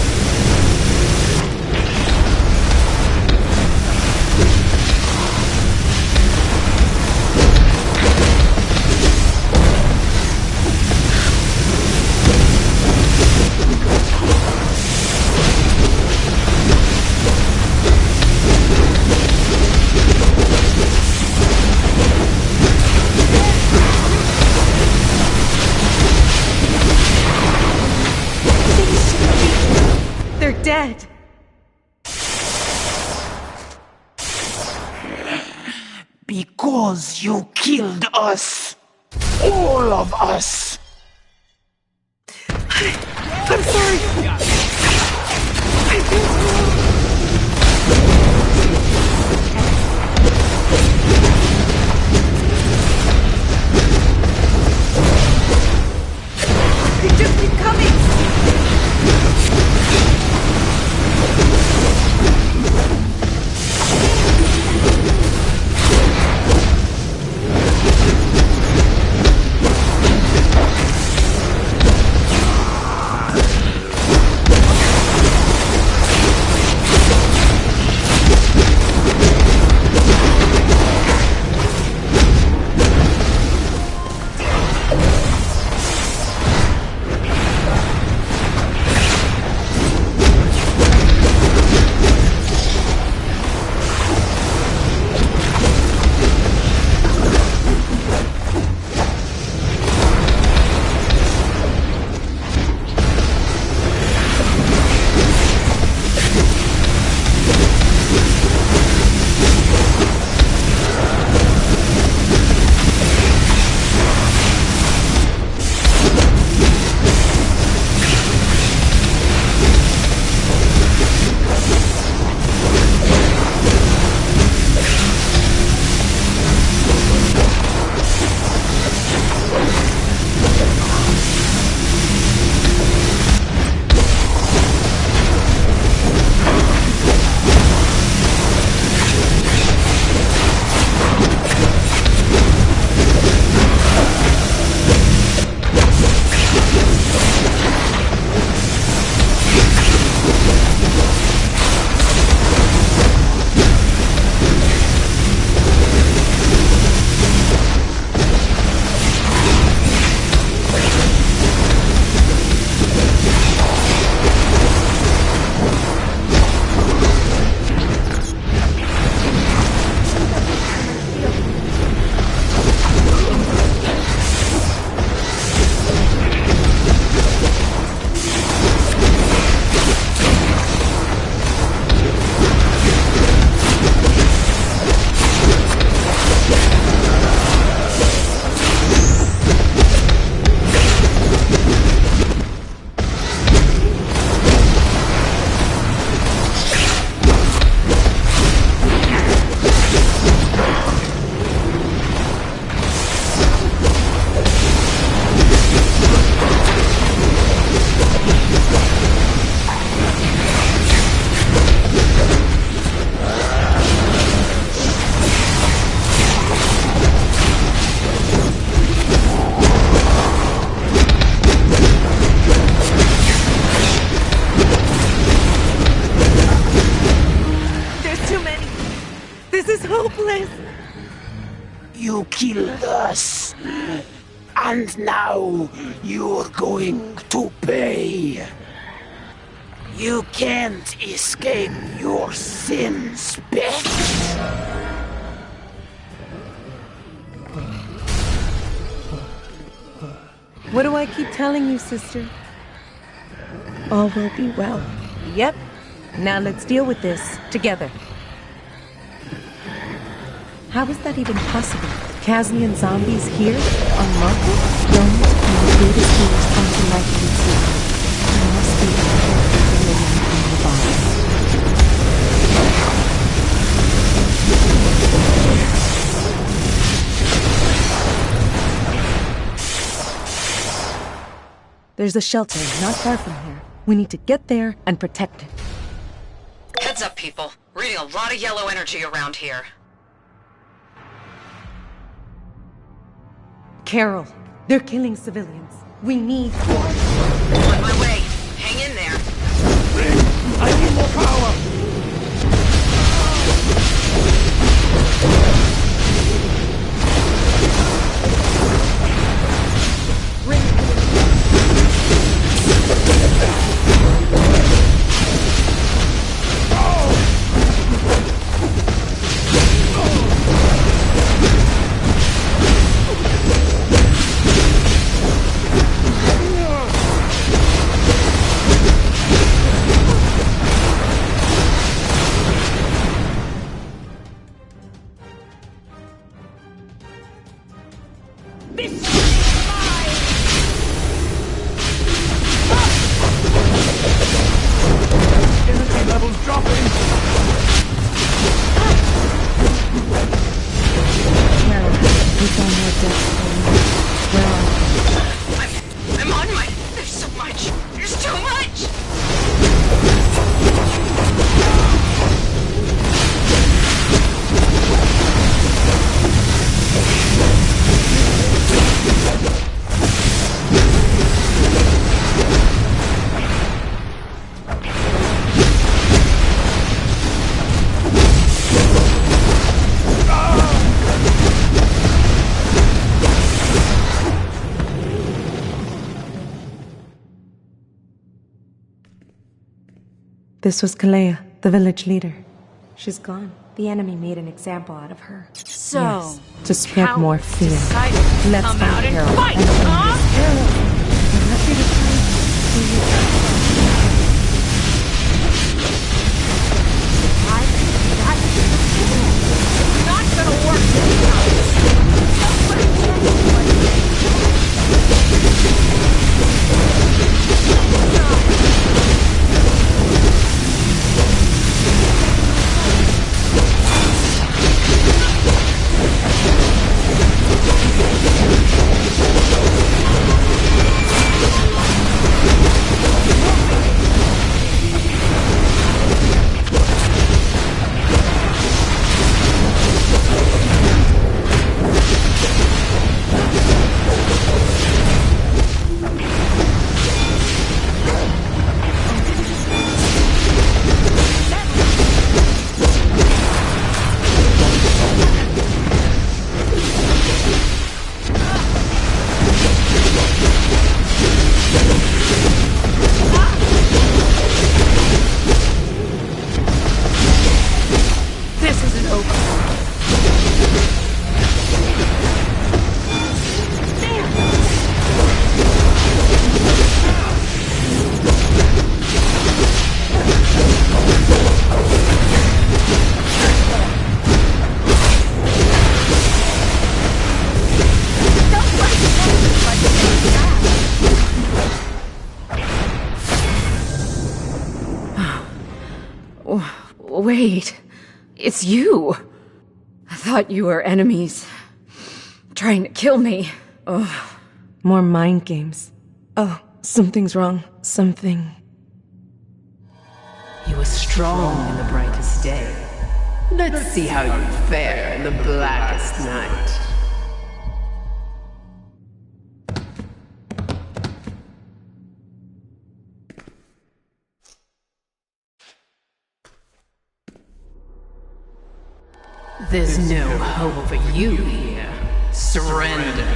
[SPEAKER 5] Because you killed us. All of us.
[SPEAKER 23] I'm sorry. They just keep coming.
[SPEAKER 5] You killed us. And now you're going to pay. You can't escape your sins, bitch.
[SPEAKER 23] What do I keep telling you, sister? All will be well. Yep. Now let's deal with this together. How is that even possible? Kasnian zombies here on Marco? Don't the greatest healers come to life in the You must be careful in your body. There's a shelter not far from here. We need to get there and protect it.
[SPEAKER 8] Heads up, people. Reading a lot of yellow energy around here.
[SPEAKER 23] Carol, they're killing civilians. We need...
[SPEAKER 8] On my way. Hang in there.
[SPEAKER 5] I need more power!
[SPEAKER 18] This is mine!
[SPEAKER 4] Energy levels dropping!
[SPEAKER 23] Clara, we found more death. Where are you?
[SPEAKER 18] I'm on my... There's so much! There's too much!
[SPEAKER 23] This was Kalea, the village leader. She's gone. The enemy made an example out of her.
[SPEAKER 14] So,
[SPEAKER 23] yes, to spread more fear.
[SPEAKER 14] decided to
[SPEAKER 23] Let's
[SPEAKER 14] come
[SPEAKER 23] find
[SPEAKER 14] out and
[SPEAKER 23] Harold
[SPEAKER 14] fight,
[SPEAKER 23] and end
[SPEAKER 14] huh?
[SPEAKER 23] this terror. I'm happy to find who you are.
[SPEAKER 18] It's not gonna work this time! That's what I
[SPEAKER 14] This isn't over.
[SPEAKER 8] Wait, it's you. I thought you were enemies, trying to kill me. Oh.
[SPEAKER 23] More mind games. Oh, something's wrong. Something.
[SPEAKER 12] You were strong in the brightest day. Let's see how you fare in the blackest night. There's no hope for you here. Surrender.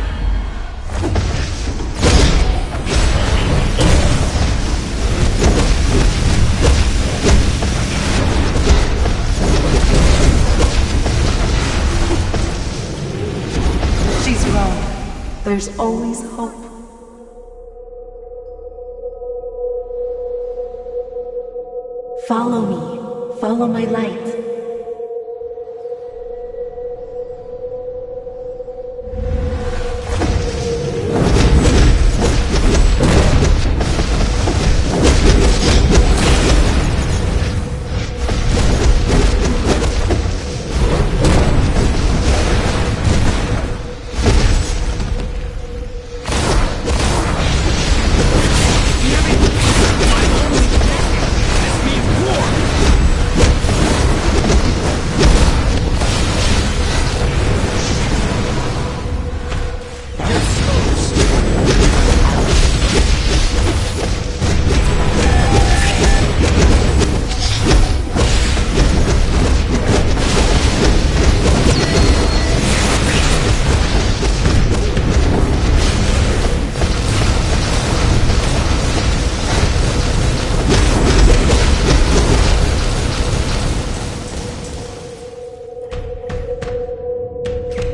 [SPEAKER 23] She's wrong. There's always hope. Follow me. Follow my light.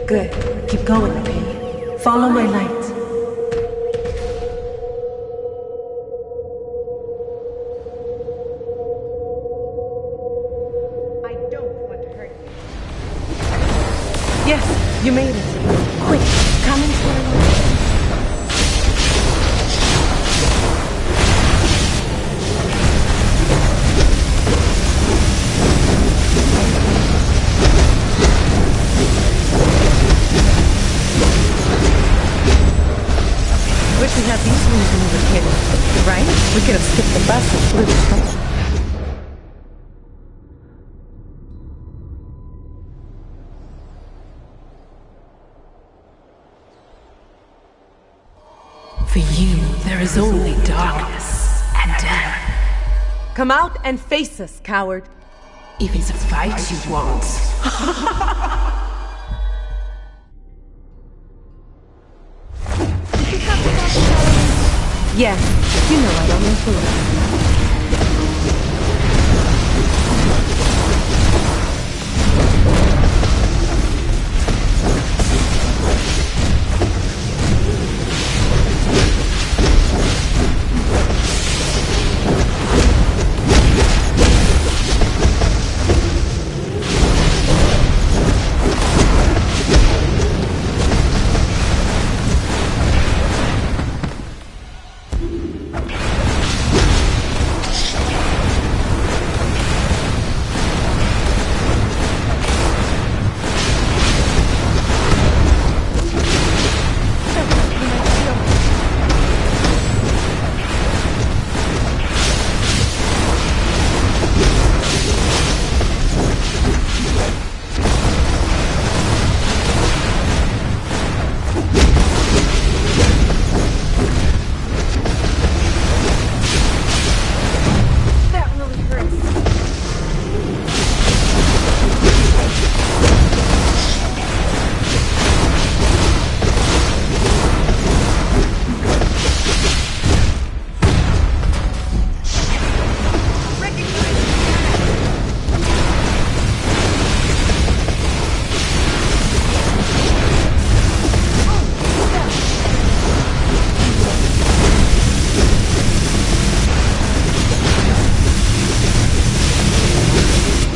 [SPEAKER 23] Good. Keep going, okay? Follow my light.
[SPEAKER 6] I don't want to hurt you.
[SPEAKER 23] Yes, you made it. Quick, Coming for you. Wish we had these rooms when we were kids, right? We could have skipped the bus and flew to school.
[SPEAKER 12] For you, there is only darkness and death.
[SPEAKER 23] Come out and face us, coward.
[SPEAKER 12] If it's a fight you want.
[SPEAKER 23] Yeah, you know I don't make believe.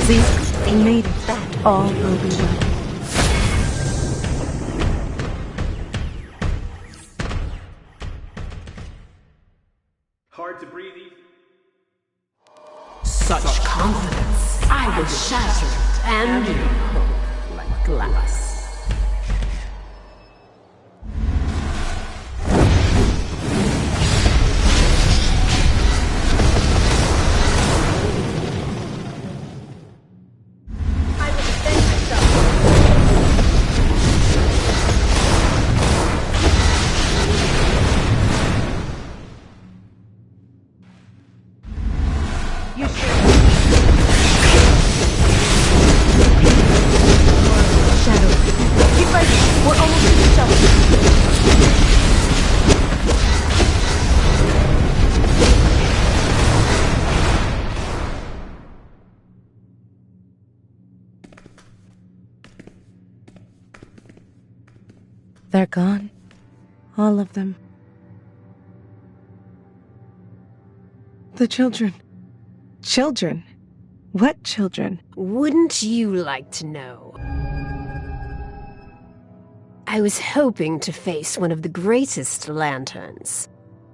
[SPEAKER 23] See, we made it. That all will be well.
[SPEAKER 11] Hard to breathe.
[SPEAKER 12] Such confidence. I will shatter it and your hope like glass.
[SPEAKER 23] They're gone. All of them. The children. Children? What children?
[SPEAKER 12] Wouldn't you like to know? I was hoping to face one of the greatest lanterns.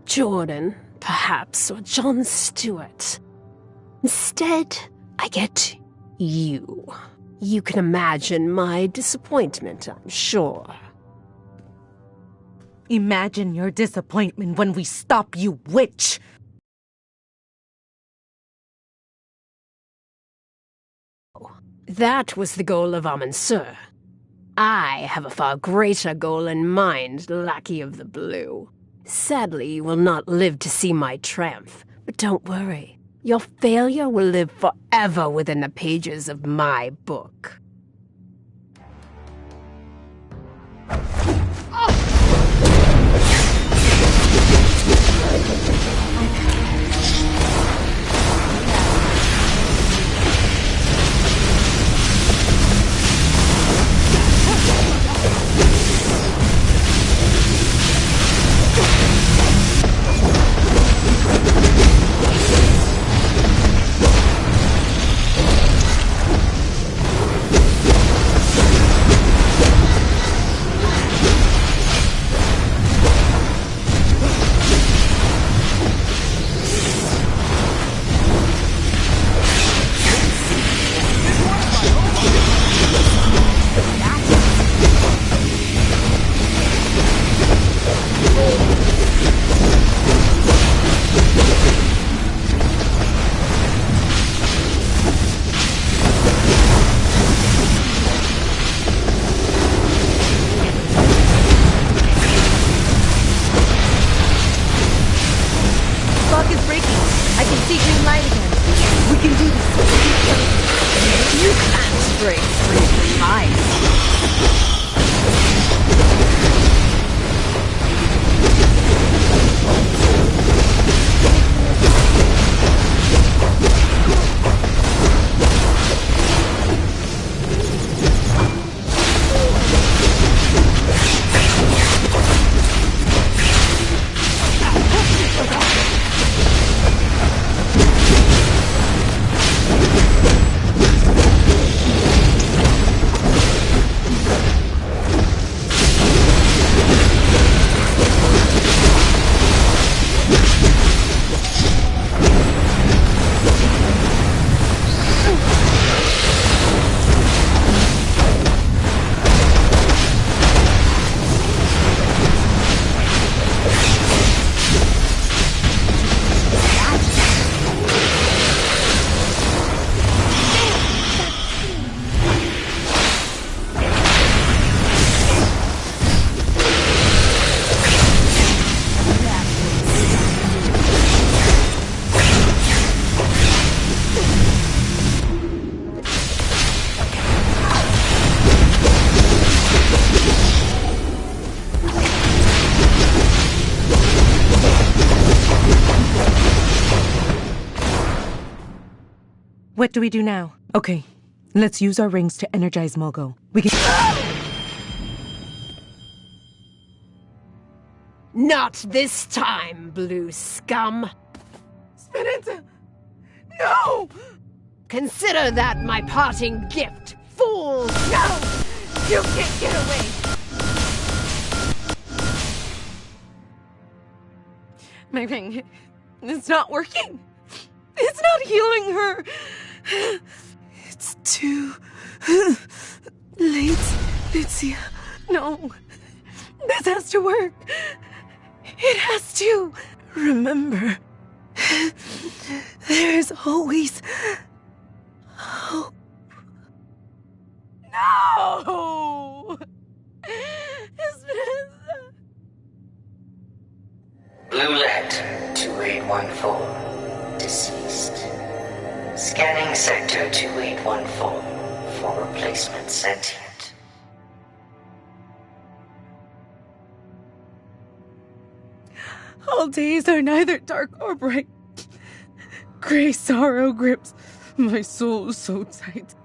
[SPEAKER 12] Jordan, perhaps, or John Stewart. Instead, I get you. You can imagine my disappointment, I'm sure.
[SPEAKER 23] Imagine your disappointment when we stop you, witch!
[SPEAKER 12] That was the goal of Amansur. I have a far greater goal in mind, Lackey of the Blue. Sadly, you will not live to see my triumph, but don't worry. Your failure will live forever within the pages of my book.
[SPEAKER 23] What do we do now? Okay, let's use our rings to energize Mogo. We can...
[SPEAKER 12] Not this time, blue scum.
[SPEAKER 23] Speranza! No!
[SPEAKER 12] Consider that my parting gift, fool!
[SPEAKER 23] No! You can't get away! My ring, it's not working. It's not healing her. It's too late, Lucia. No, this has to work. It has to. Remember, there's always hope. No! Esperanza!
[SPEAKER 2] Bluelet 2814, deceased. Scanning sector 2814 for replacement sentient.
[SPEAKER 23] All days are neither dark or bright. Gray sorrow grips my soul so tight.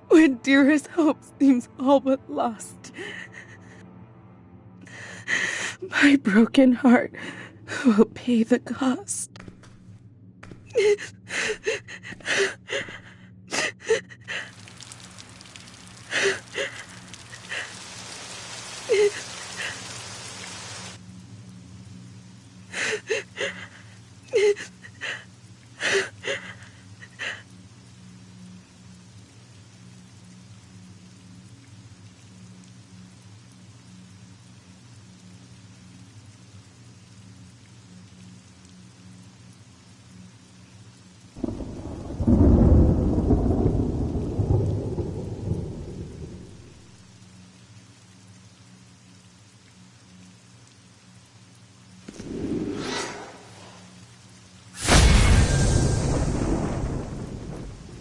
[SPEAKER 23] When dearest hope seems all but lost. My broken heart will pay the cost.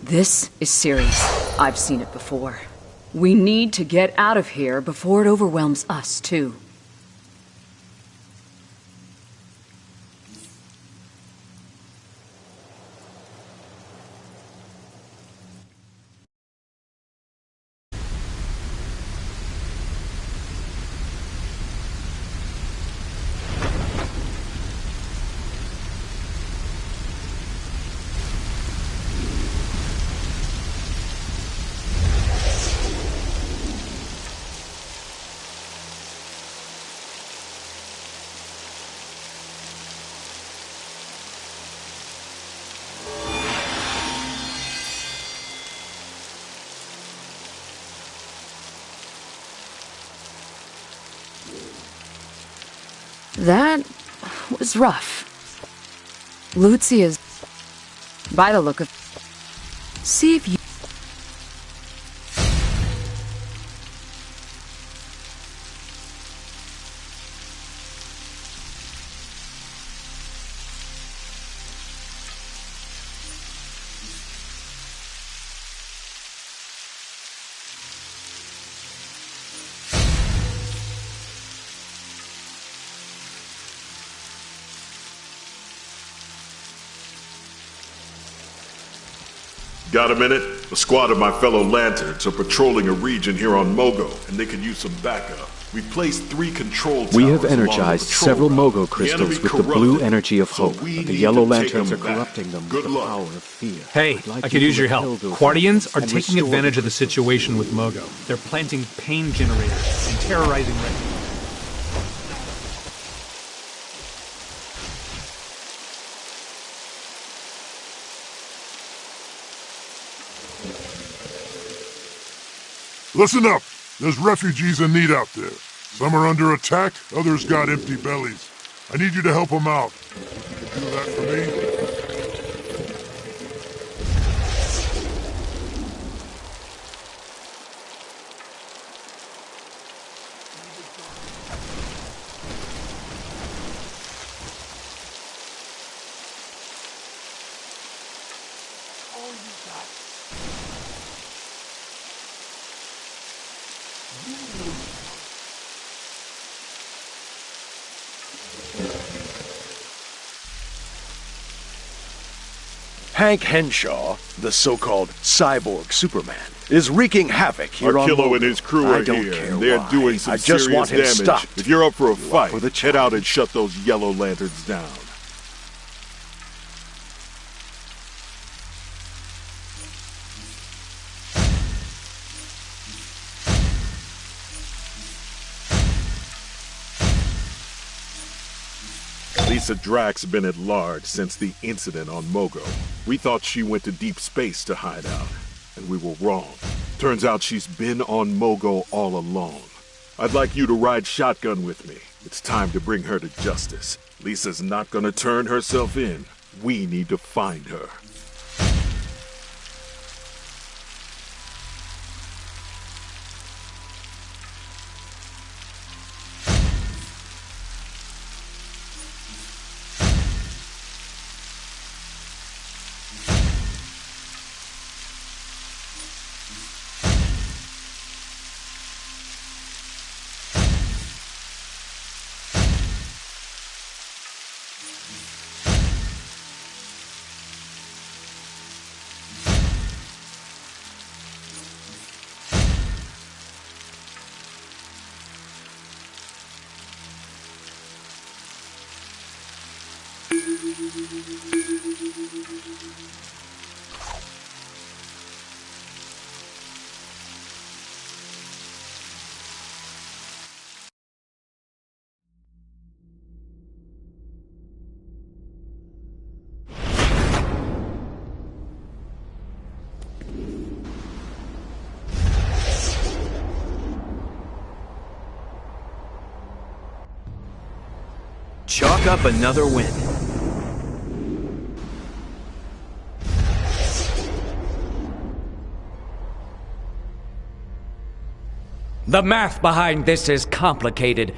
[SPEAKER 8] This is serious. I've seen it before. We need to get out of here before it overwhelms us, too. That was rough. Lucia's... By the look of... See if you...
[SPEAKER 16] Got a minute? A squad of my fellow Lanterns are patrolling a region here on Mogo, and they could use some backup. We placed 3 control towers.
[SPEAKER 9] We have energized several Mogo crystals with the blue energy of hope, but the Yellow Lanterns are corrupting them with the power of fear.
[SPEAKER 21] Hey, I could use your help. Guardians are taking advantage of the situation with Mogo. They're planting pain generators and terrorizing residents.
[SPEAKER 1] Listen up! There's refugees in need out there. Some are under attack, others got empty bellies. I need you to help them out. You could do that for me?
[SPEAKER 9] Hank Henshaw, the so-called cyborg Superman, is wreaking havoc here on
[SPEAKER 16] Arkillo
[SPEAKER 9] Mogo.
[SPEAKER 16] and his crew are here. They're doing some
[SPEAKER 9] I just
[SPEAKER 16] serious
[SPEAKER 9] want him
[SPEAKER 16] damage.
[SPEAKER 9] stopped.
[SPEAKER 16] If you're up for a fight,
[SPEAKER 9] for the
[SPEAKER 16] head out and shut those yellow lanterns down. Lisa Drack's been at large since the incident on Mogo. We thought she went to deep space to hide out, and we were wrong. Turns out she's been on Mogo all along. I'd like you to ride shotgun with me. It's time to bring her to justice. Lisa's not gonna turn herself in. We need to find her.
[SPEAKER 6] Chalk up another win.
[SPEAKER 4] The math behind this is complicated.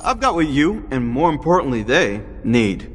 [SPEAKER 3] I've got what you, and more importantly they, need.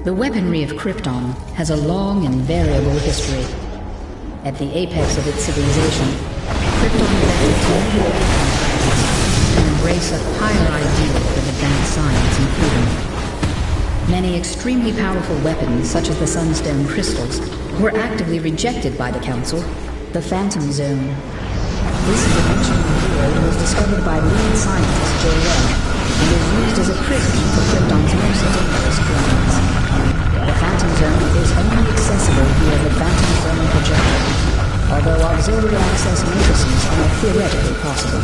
[SPEAKER 10] The weaponry of Krypton has a long and variable history. At the apex of its civilization, Krypton elected to new and embrace a higher ideal of advanced science and freedom. Many extremely powerful weapons, such as the Sunstone crystals, were actively rejected by the Council. The Phantom Zone. This dimensional world was discovered by lead scientist Jor-El and is used as a prison for Krypton's most dangerous criminals. The Phantom Zone is only accessible via the Phantom Zone projector, although auxiliary access matrices are theoretically possible.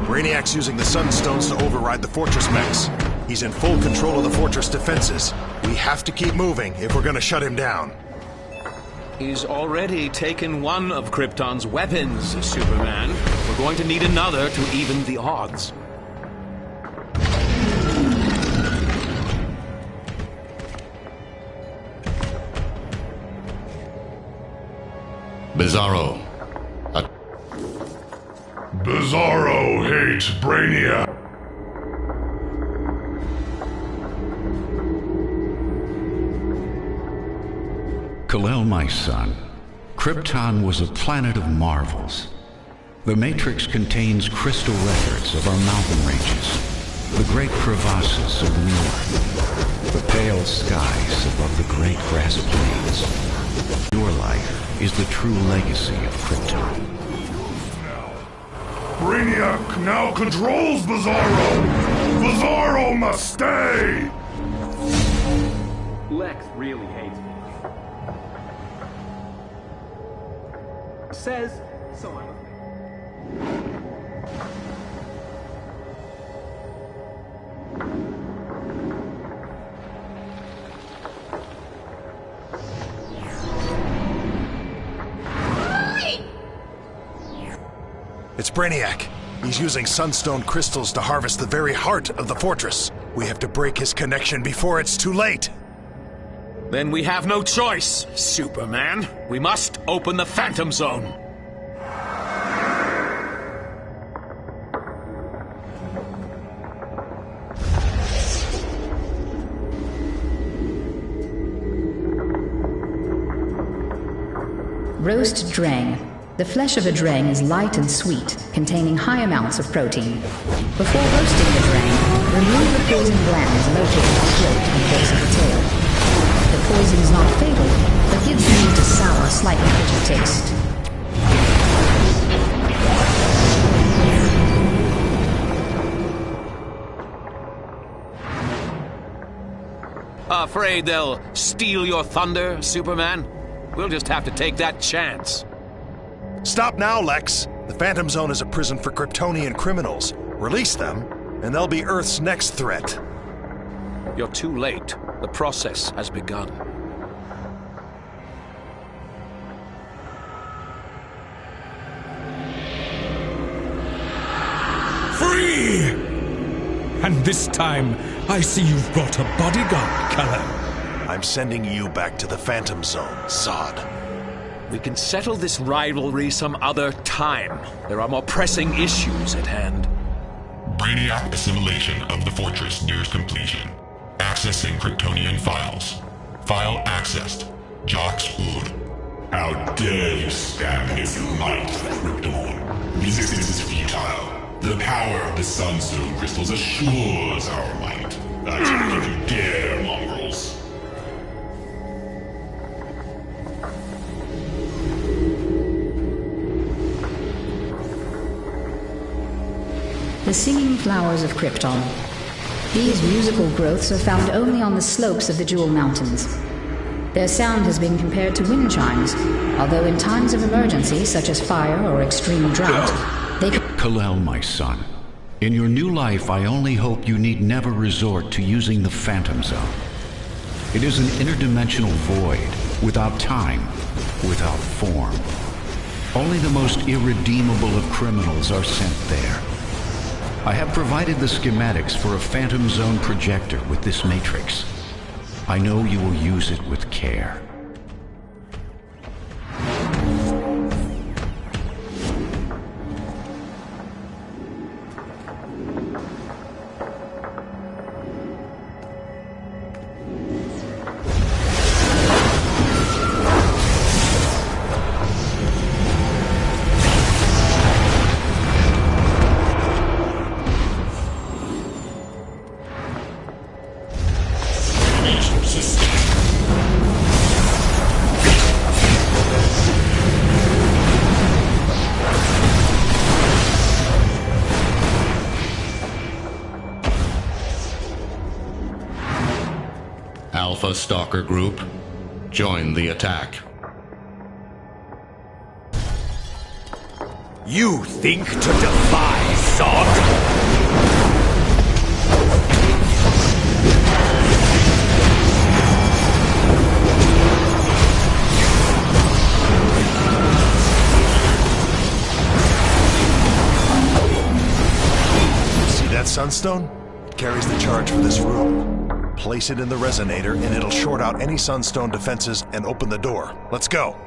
[SPEAKER 9] Brainiac's using the Sunstones to override the fortress mechs.
[SPEAKER 19] He's in full control of the fortress defenses. We have to keep moving if we're gonna shut him down.
[SPEAKER 20] He's already taken one of Krypton's weapons, Superman. We're going to need another to even the odds.
[SPEAKER 15] Bizarro.
[SPEAKER 1] Bizarro hates Brainiac.
[SPEAKER 15] Kal-El, my son, Krypton was a planet of marvels. The Matrix contains crystal records of our mountain ranges, the great crevasses of the north, the pale skies above the great grass plains. Your life is the true legacy of Krypton.
[SPEAKER 1] Brainiac now controls Bizarro! Bizarro must stay!
[SPEAKER 6] Lex really hates me. Says so I'm
[SPEAKER 19] It's Brainiac. He's using sunstone crystals to harvest the very heart of the fortress. We have to break his connection before it's too late.
[SPEAKER 20] Then we have no choice, Superman. We must open the Phantom Zone.
[SPEAKER 10] Roast Drang. The flesh of a Drang is light and sweet, containing high amounts of protein. Before roasting the Drang, remove the poison glands located in the throat and base of the tail. The poison is not fatal, but gives the meat a sour, slightly bitter taste.
[SPEAKER 20] Afraid they'll steal your thunder, Superman? We'll just have to take that chance.
[SPEAKER 19] Stop now, Lex. The Phantom Zone is a prison for Kryptonian criminals. Release them, and they'll be Earth's next threat.
[SPEAKER 20] You're too late. The process has begun.
[SPEAKER 22] Free! And this time, I see you've brought a bodyguard, Kal-El.
[SPEAKER 19] I'm sending you back to the Phantom Zone, Zod.
[SPEAKER 20] We can settle this rivalry some other time. There are more pressing issues at hand.
[SPEAKER 1] Brainiac assimilation of the fortress nears completion. Accessing Kryptonian files. File accessed. Jox Wood. How dare you stand against the might of Krypton? Resistance is futile. The power of the Sunstone crystals assures our might. Attack if you dare, mongrels.
[SPEAKER 10] The singing flowers of Krypton. These musical growths are found only on the slopes of the Jewel Mountains. Their sound has been compared to wind chimes, although in times of emergency, such as fire or extreme drought, they can...
[SPEAKER 15] Kal-El, my son, in your new life, I only hope you need never resort to using the Phantom Zone. It is an interdimensional void, without time, without form. Only the most irredeemable of criminals are sent there. I have provided the schematics for a Phantom Zone projector with this matrix. I know you will use it with care. Alpha Stalker Group, join the attack.
[SPEAKER 13] You think to defy Zod?
[SPEAKER 19] that sunstone? It carries the charge for this room. Place it in the resonator and it'll short out any sunstone defenses and open the door. Let's go.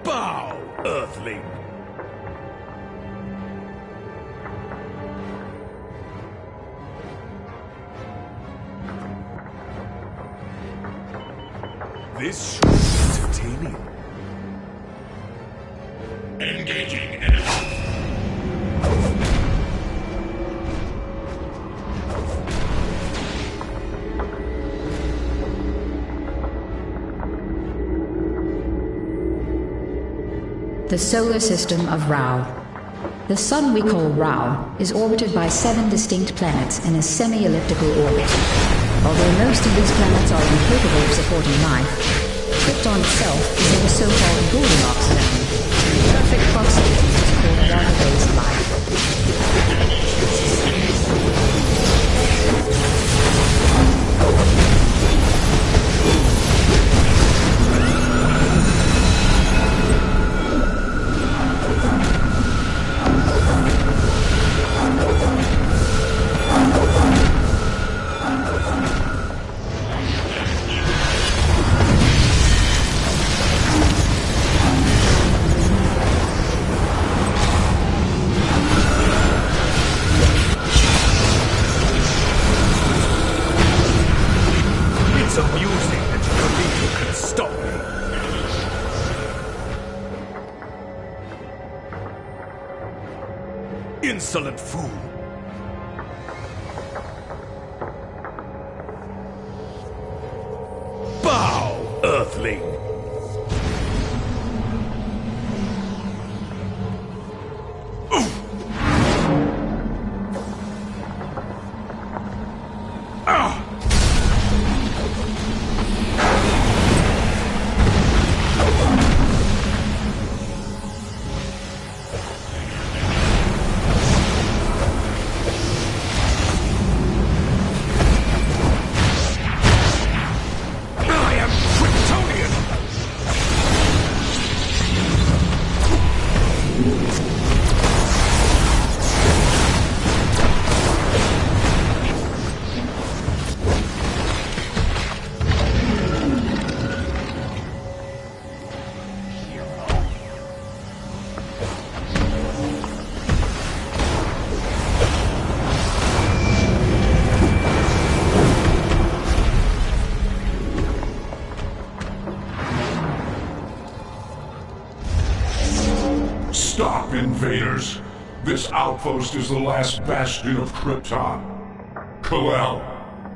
[SPEAKER 13] Bow, Earthling! This should be entertaining.
[SPEAKER 1] Engaging enemy.
[SPEAKER 10] The solar system of Rao. The sun we call Rao is orbited by 7 distinct planets in a semi-elliptical orbit. Although most of these planets are incapable of supporting life, Krypton itself is in a so-called Goldilocks zone, perfect proximity to support water-based life.
[SPEAKER 13] Insolent fool! Bow, Earthling!
[SPEAKER 1] Stop, invaders! This outpost is the last bastion of Krypton. Kal-El,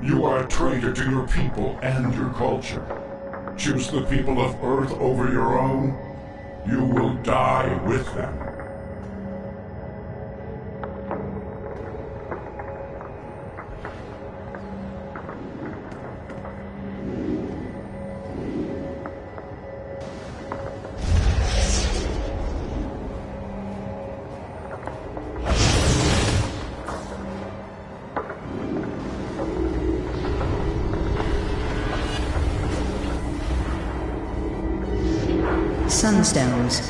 [SPEAKER 1] you are a traitor to your people and your culture. Choose the people of Earth over your own, you will die with them.
[SPEAKER 10] Sunstones.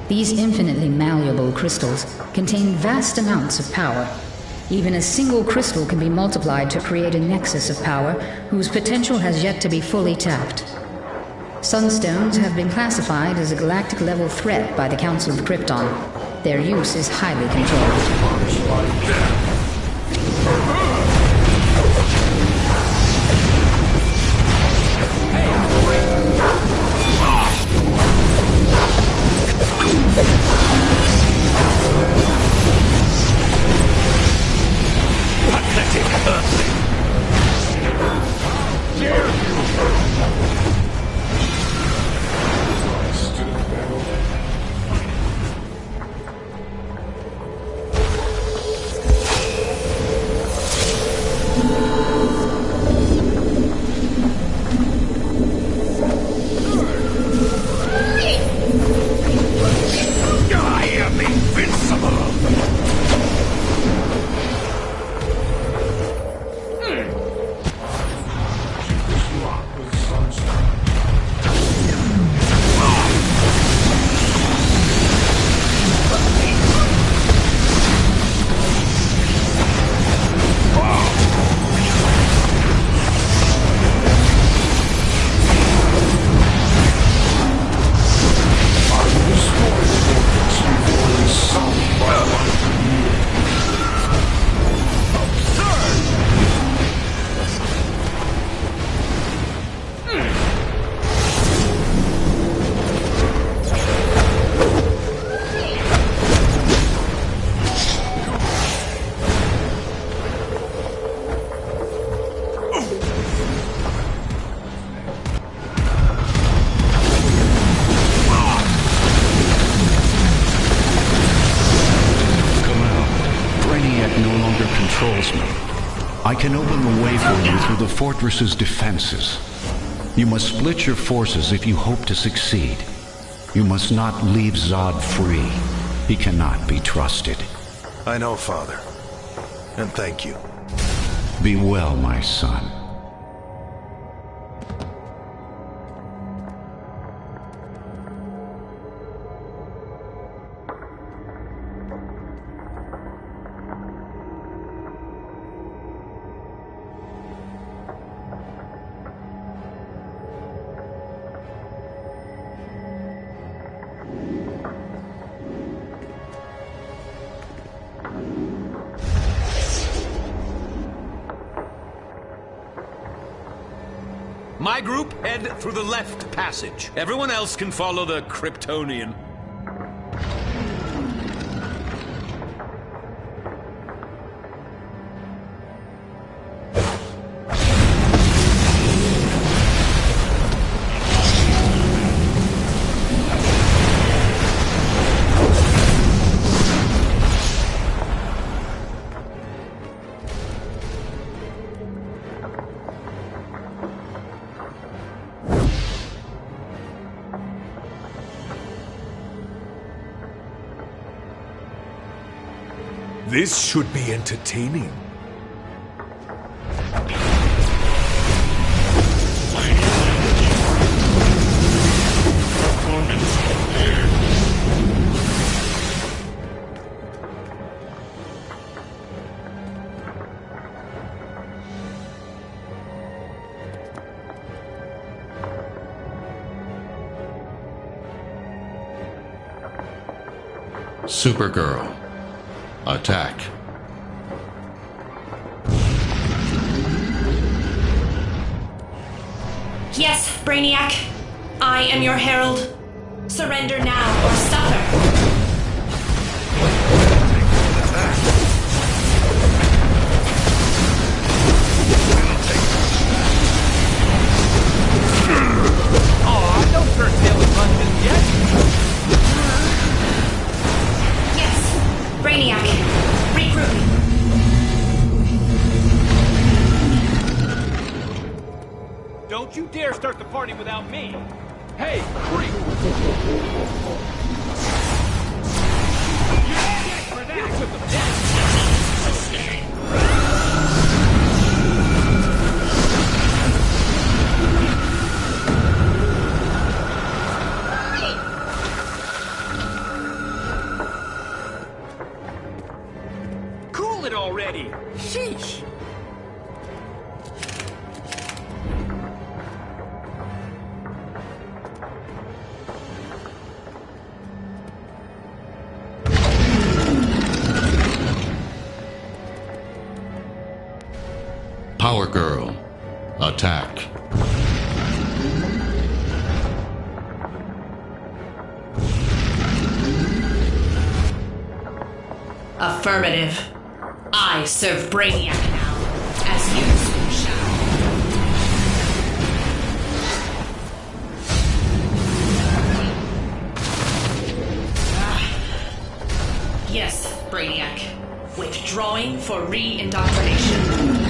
[SPEAKER 10] These infinitely malleable crystals contain vast amounts of power. Even a single crystal can be multiplied to create a nexus of power whose potential has yet to be fully tapped. Sunstones have been classified as a galactic-level threat by the Council of Krypton. Their use is highly controlled.
[SPEAKER 13] Pathetic Earthling! Dare
[SPEAKER 15] Brainiac no longer controls me. I can open the way for you through the fortress's defenses. You must split your forces if you hope to succeed. You must not leave Zod free. He cannot be trusted.
[SPEAKER 19] I know, Father. And thank you.
[SPEAKER 15] Be well, my son.
[SPEAKER 20] My group head through the left passage. Everyone else can follow the Kryptonian.
[SPEAKER 22] This should be entertaining.
[SPEAKER 15] Supergirl. Attack.
[SPEAKER 18] Yes, Brainiac. I am your herald. Surrender now or suffer.
[SPEAKER 6] Aw, don't turn tail and run just yet.
[SPEAKER 18] Yes, Brainiac. Regroup.
[SPEAKER 6] Don't you dare start the party without me. Hey, freak! For that. Cool it already! Sheesh!
[SPEAKER 15] Power Girl. Attack.
[SPEAKER 18] Affirmative. I serve Brainiac now, as you soon shall. Yes, Brainiac. Withdrawing for re-indoctrination.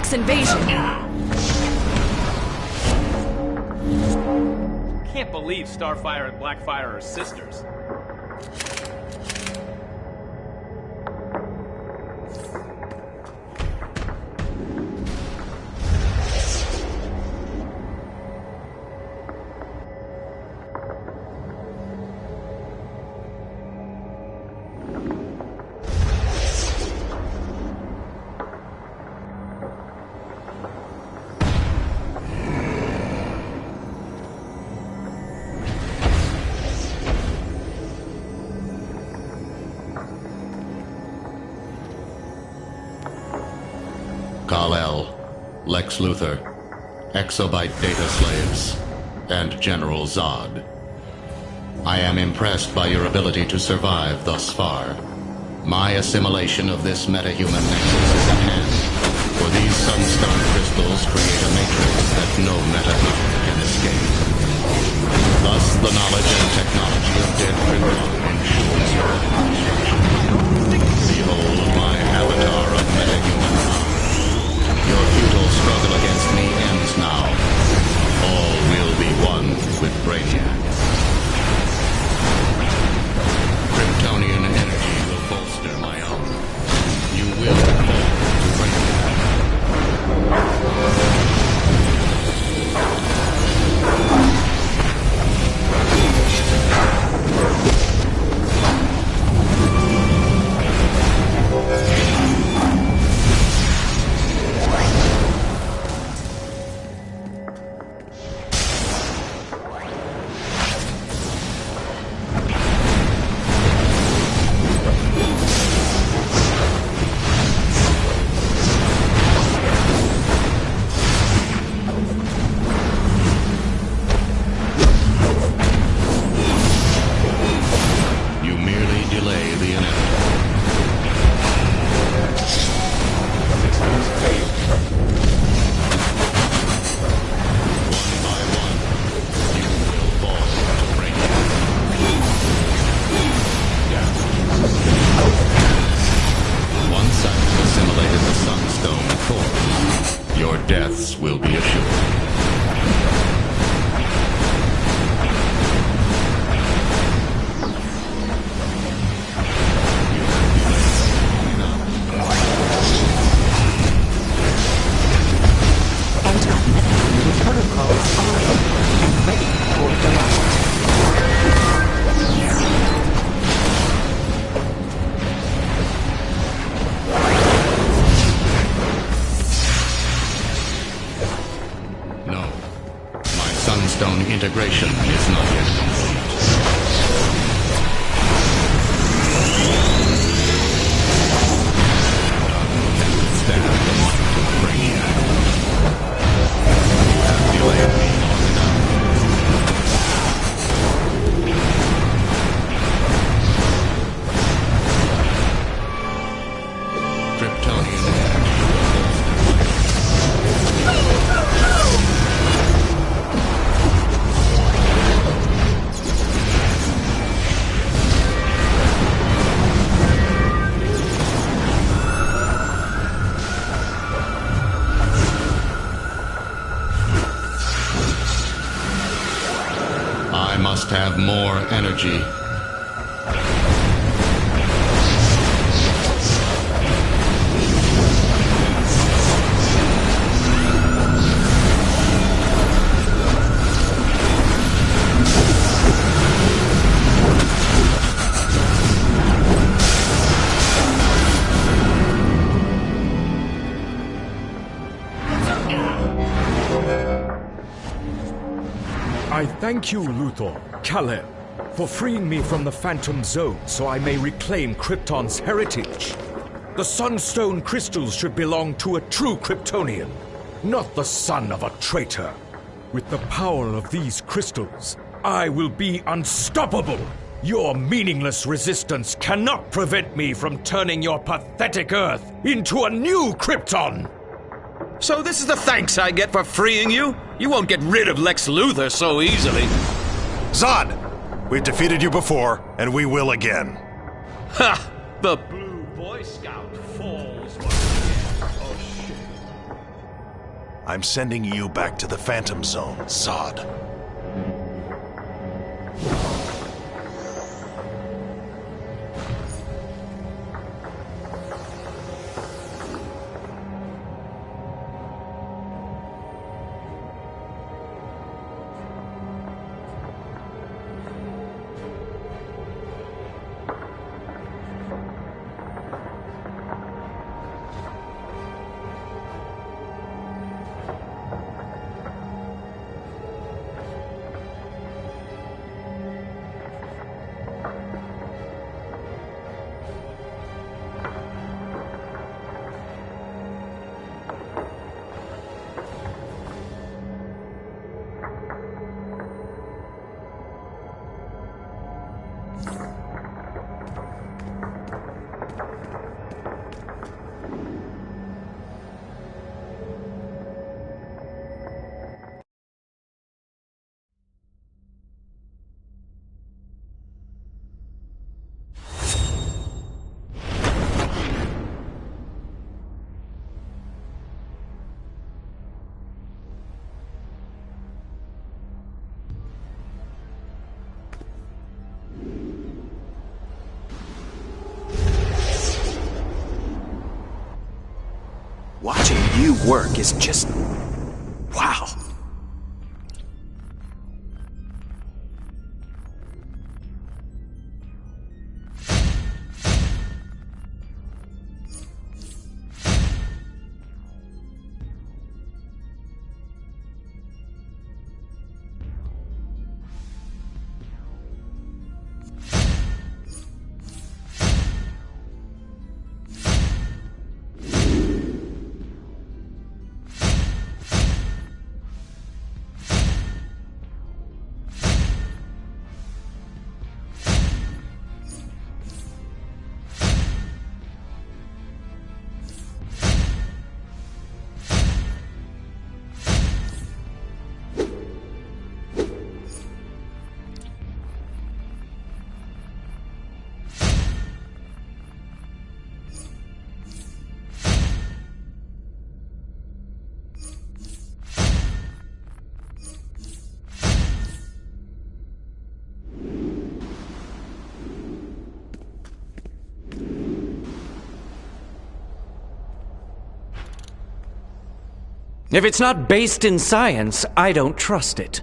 [SPEAKER 14] Vex invasion.
[SPEAKER 11] Can't believe Starfire and Blackfire are sisters.
[SPEAKER 5] Kal-El, Lex Luthor, Exobyte Data Slaves, and General Zod. I am impressed by your ability to survive thus far. My assimilation of this metahuman nexus is at hand, for these sunstone crystals create a matrix that no metahuman can escape. Thus, the knowledge and technology of dead Krypton ensures your destruction. Behold my avatar of metahuman power. Your futile struggle against me ends now. All will be one with Brainiac. Kryptonian energy will bolster my own. You will fall to Brainiac. Will be assured. Sunstone integration is not yet complete. None can withstand the might of Brainiac. You have delayed me long enough. Kryptonian energy I must have more energy.
[SPEAKER 22] I thank you, Luthor, Kal-El, for freeing me from the Phantom Zone so I may reclaim Krypton's heritage. The Sunstone crystals should belong to a true Kryptonian, not the son of a traitor. With the power of these crystals, I will be unstoppable. Your meaningless resistance cannot prevent me from turning your pathetic Earth into a new Krypton!
[SPEAKER 20] So this is the thanks I get for freeing you? You won't get rid of Lex Luthor so easily.
[SPEAKER 19] Zod! We've defeated you before, and we will again.
[SPEAKER 20] Ha! The Blue Boy Scout falls once again. Oh, shit.
[SPEAKER 19] I'm sending you back to the Phantom Zone, Zod.
[SPEAKER 9] Watching you work is just... wow.
[SPEAKER 7] If it's not based in science, I don't trust it.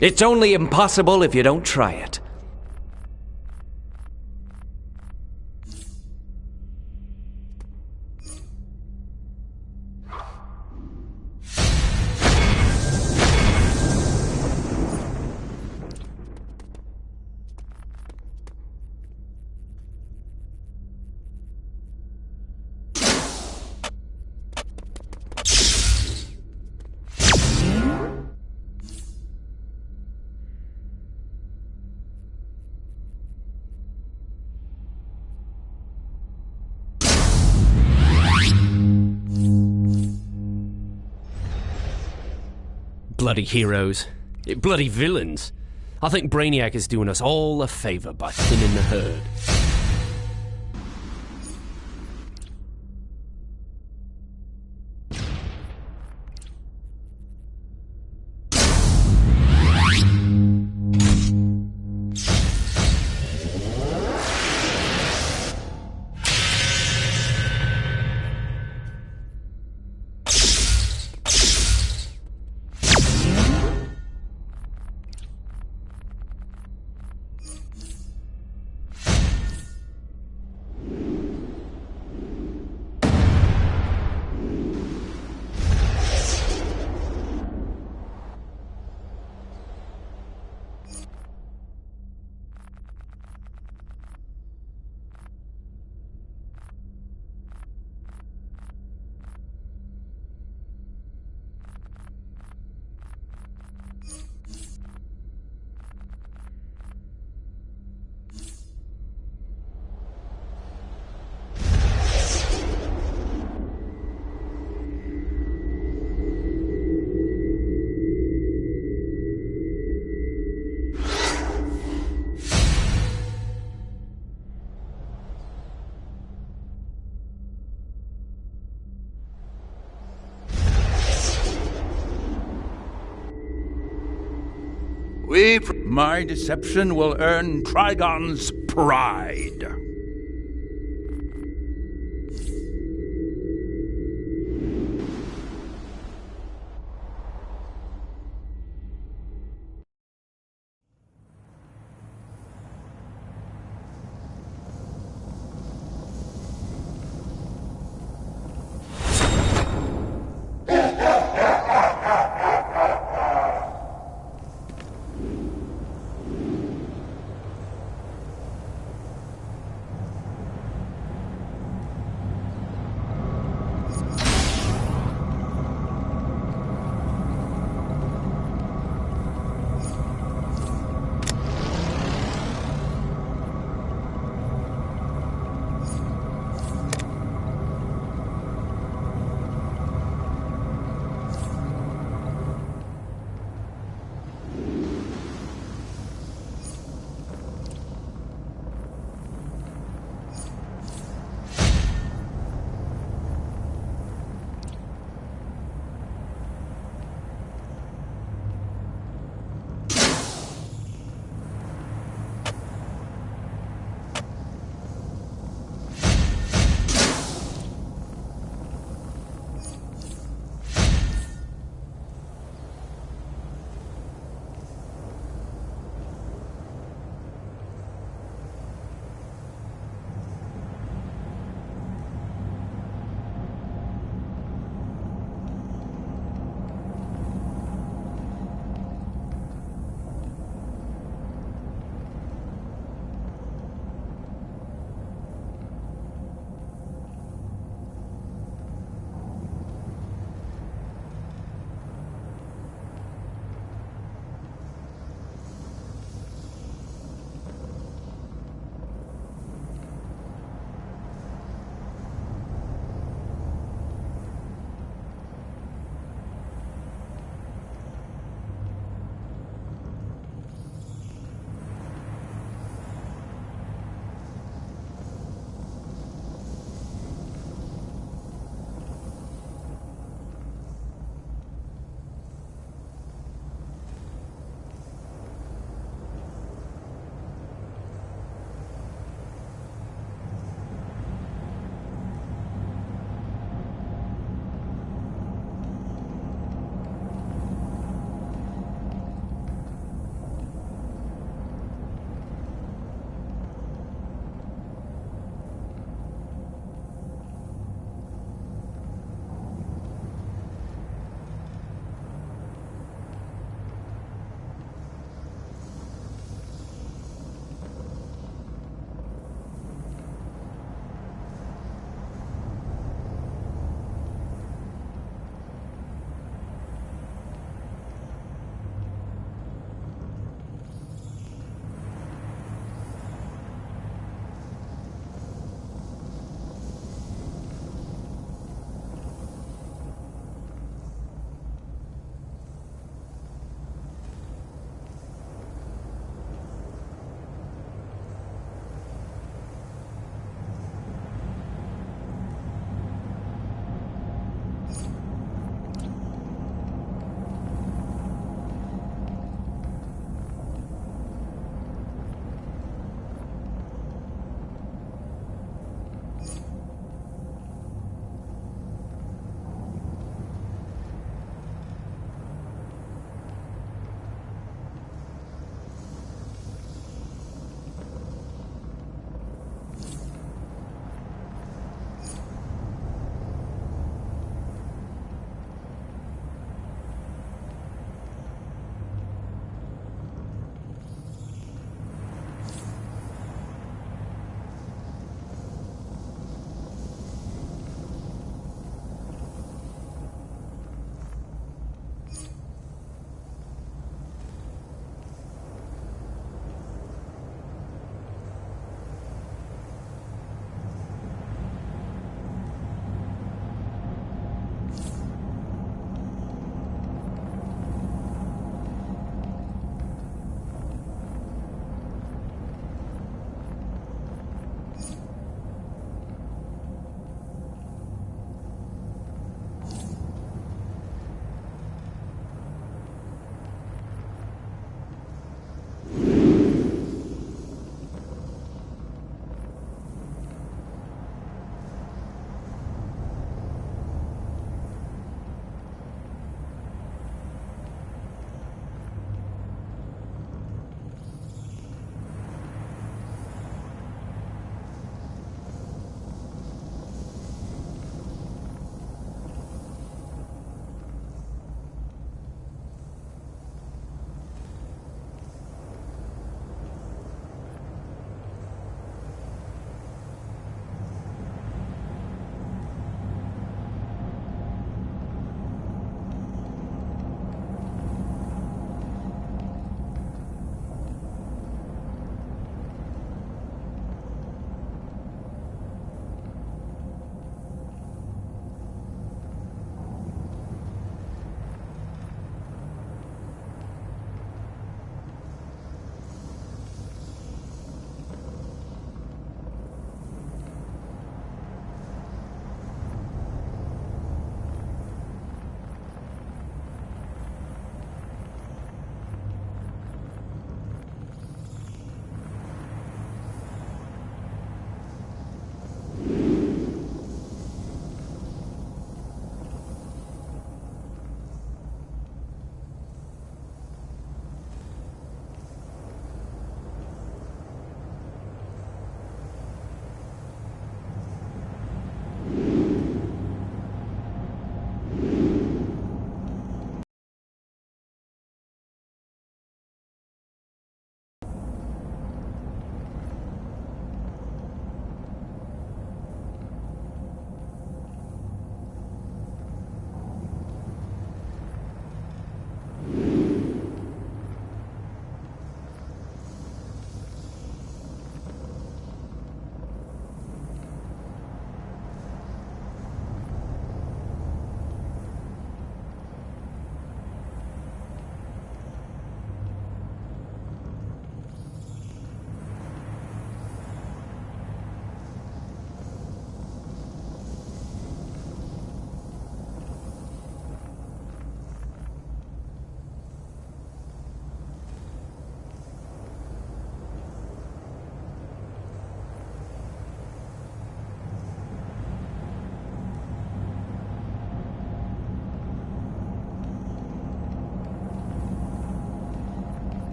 [SPEAKER 7] It's only impossible if you don't try it.
[SPEAKER 2] Bloody heroes. Bloody villains. I think Brainiac is doing us all a favor by thinning the herd.
[SPEAKER 12] My deception will earn Trigon's pride.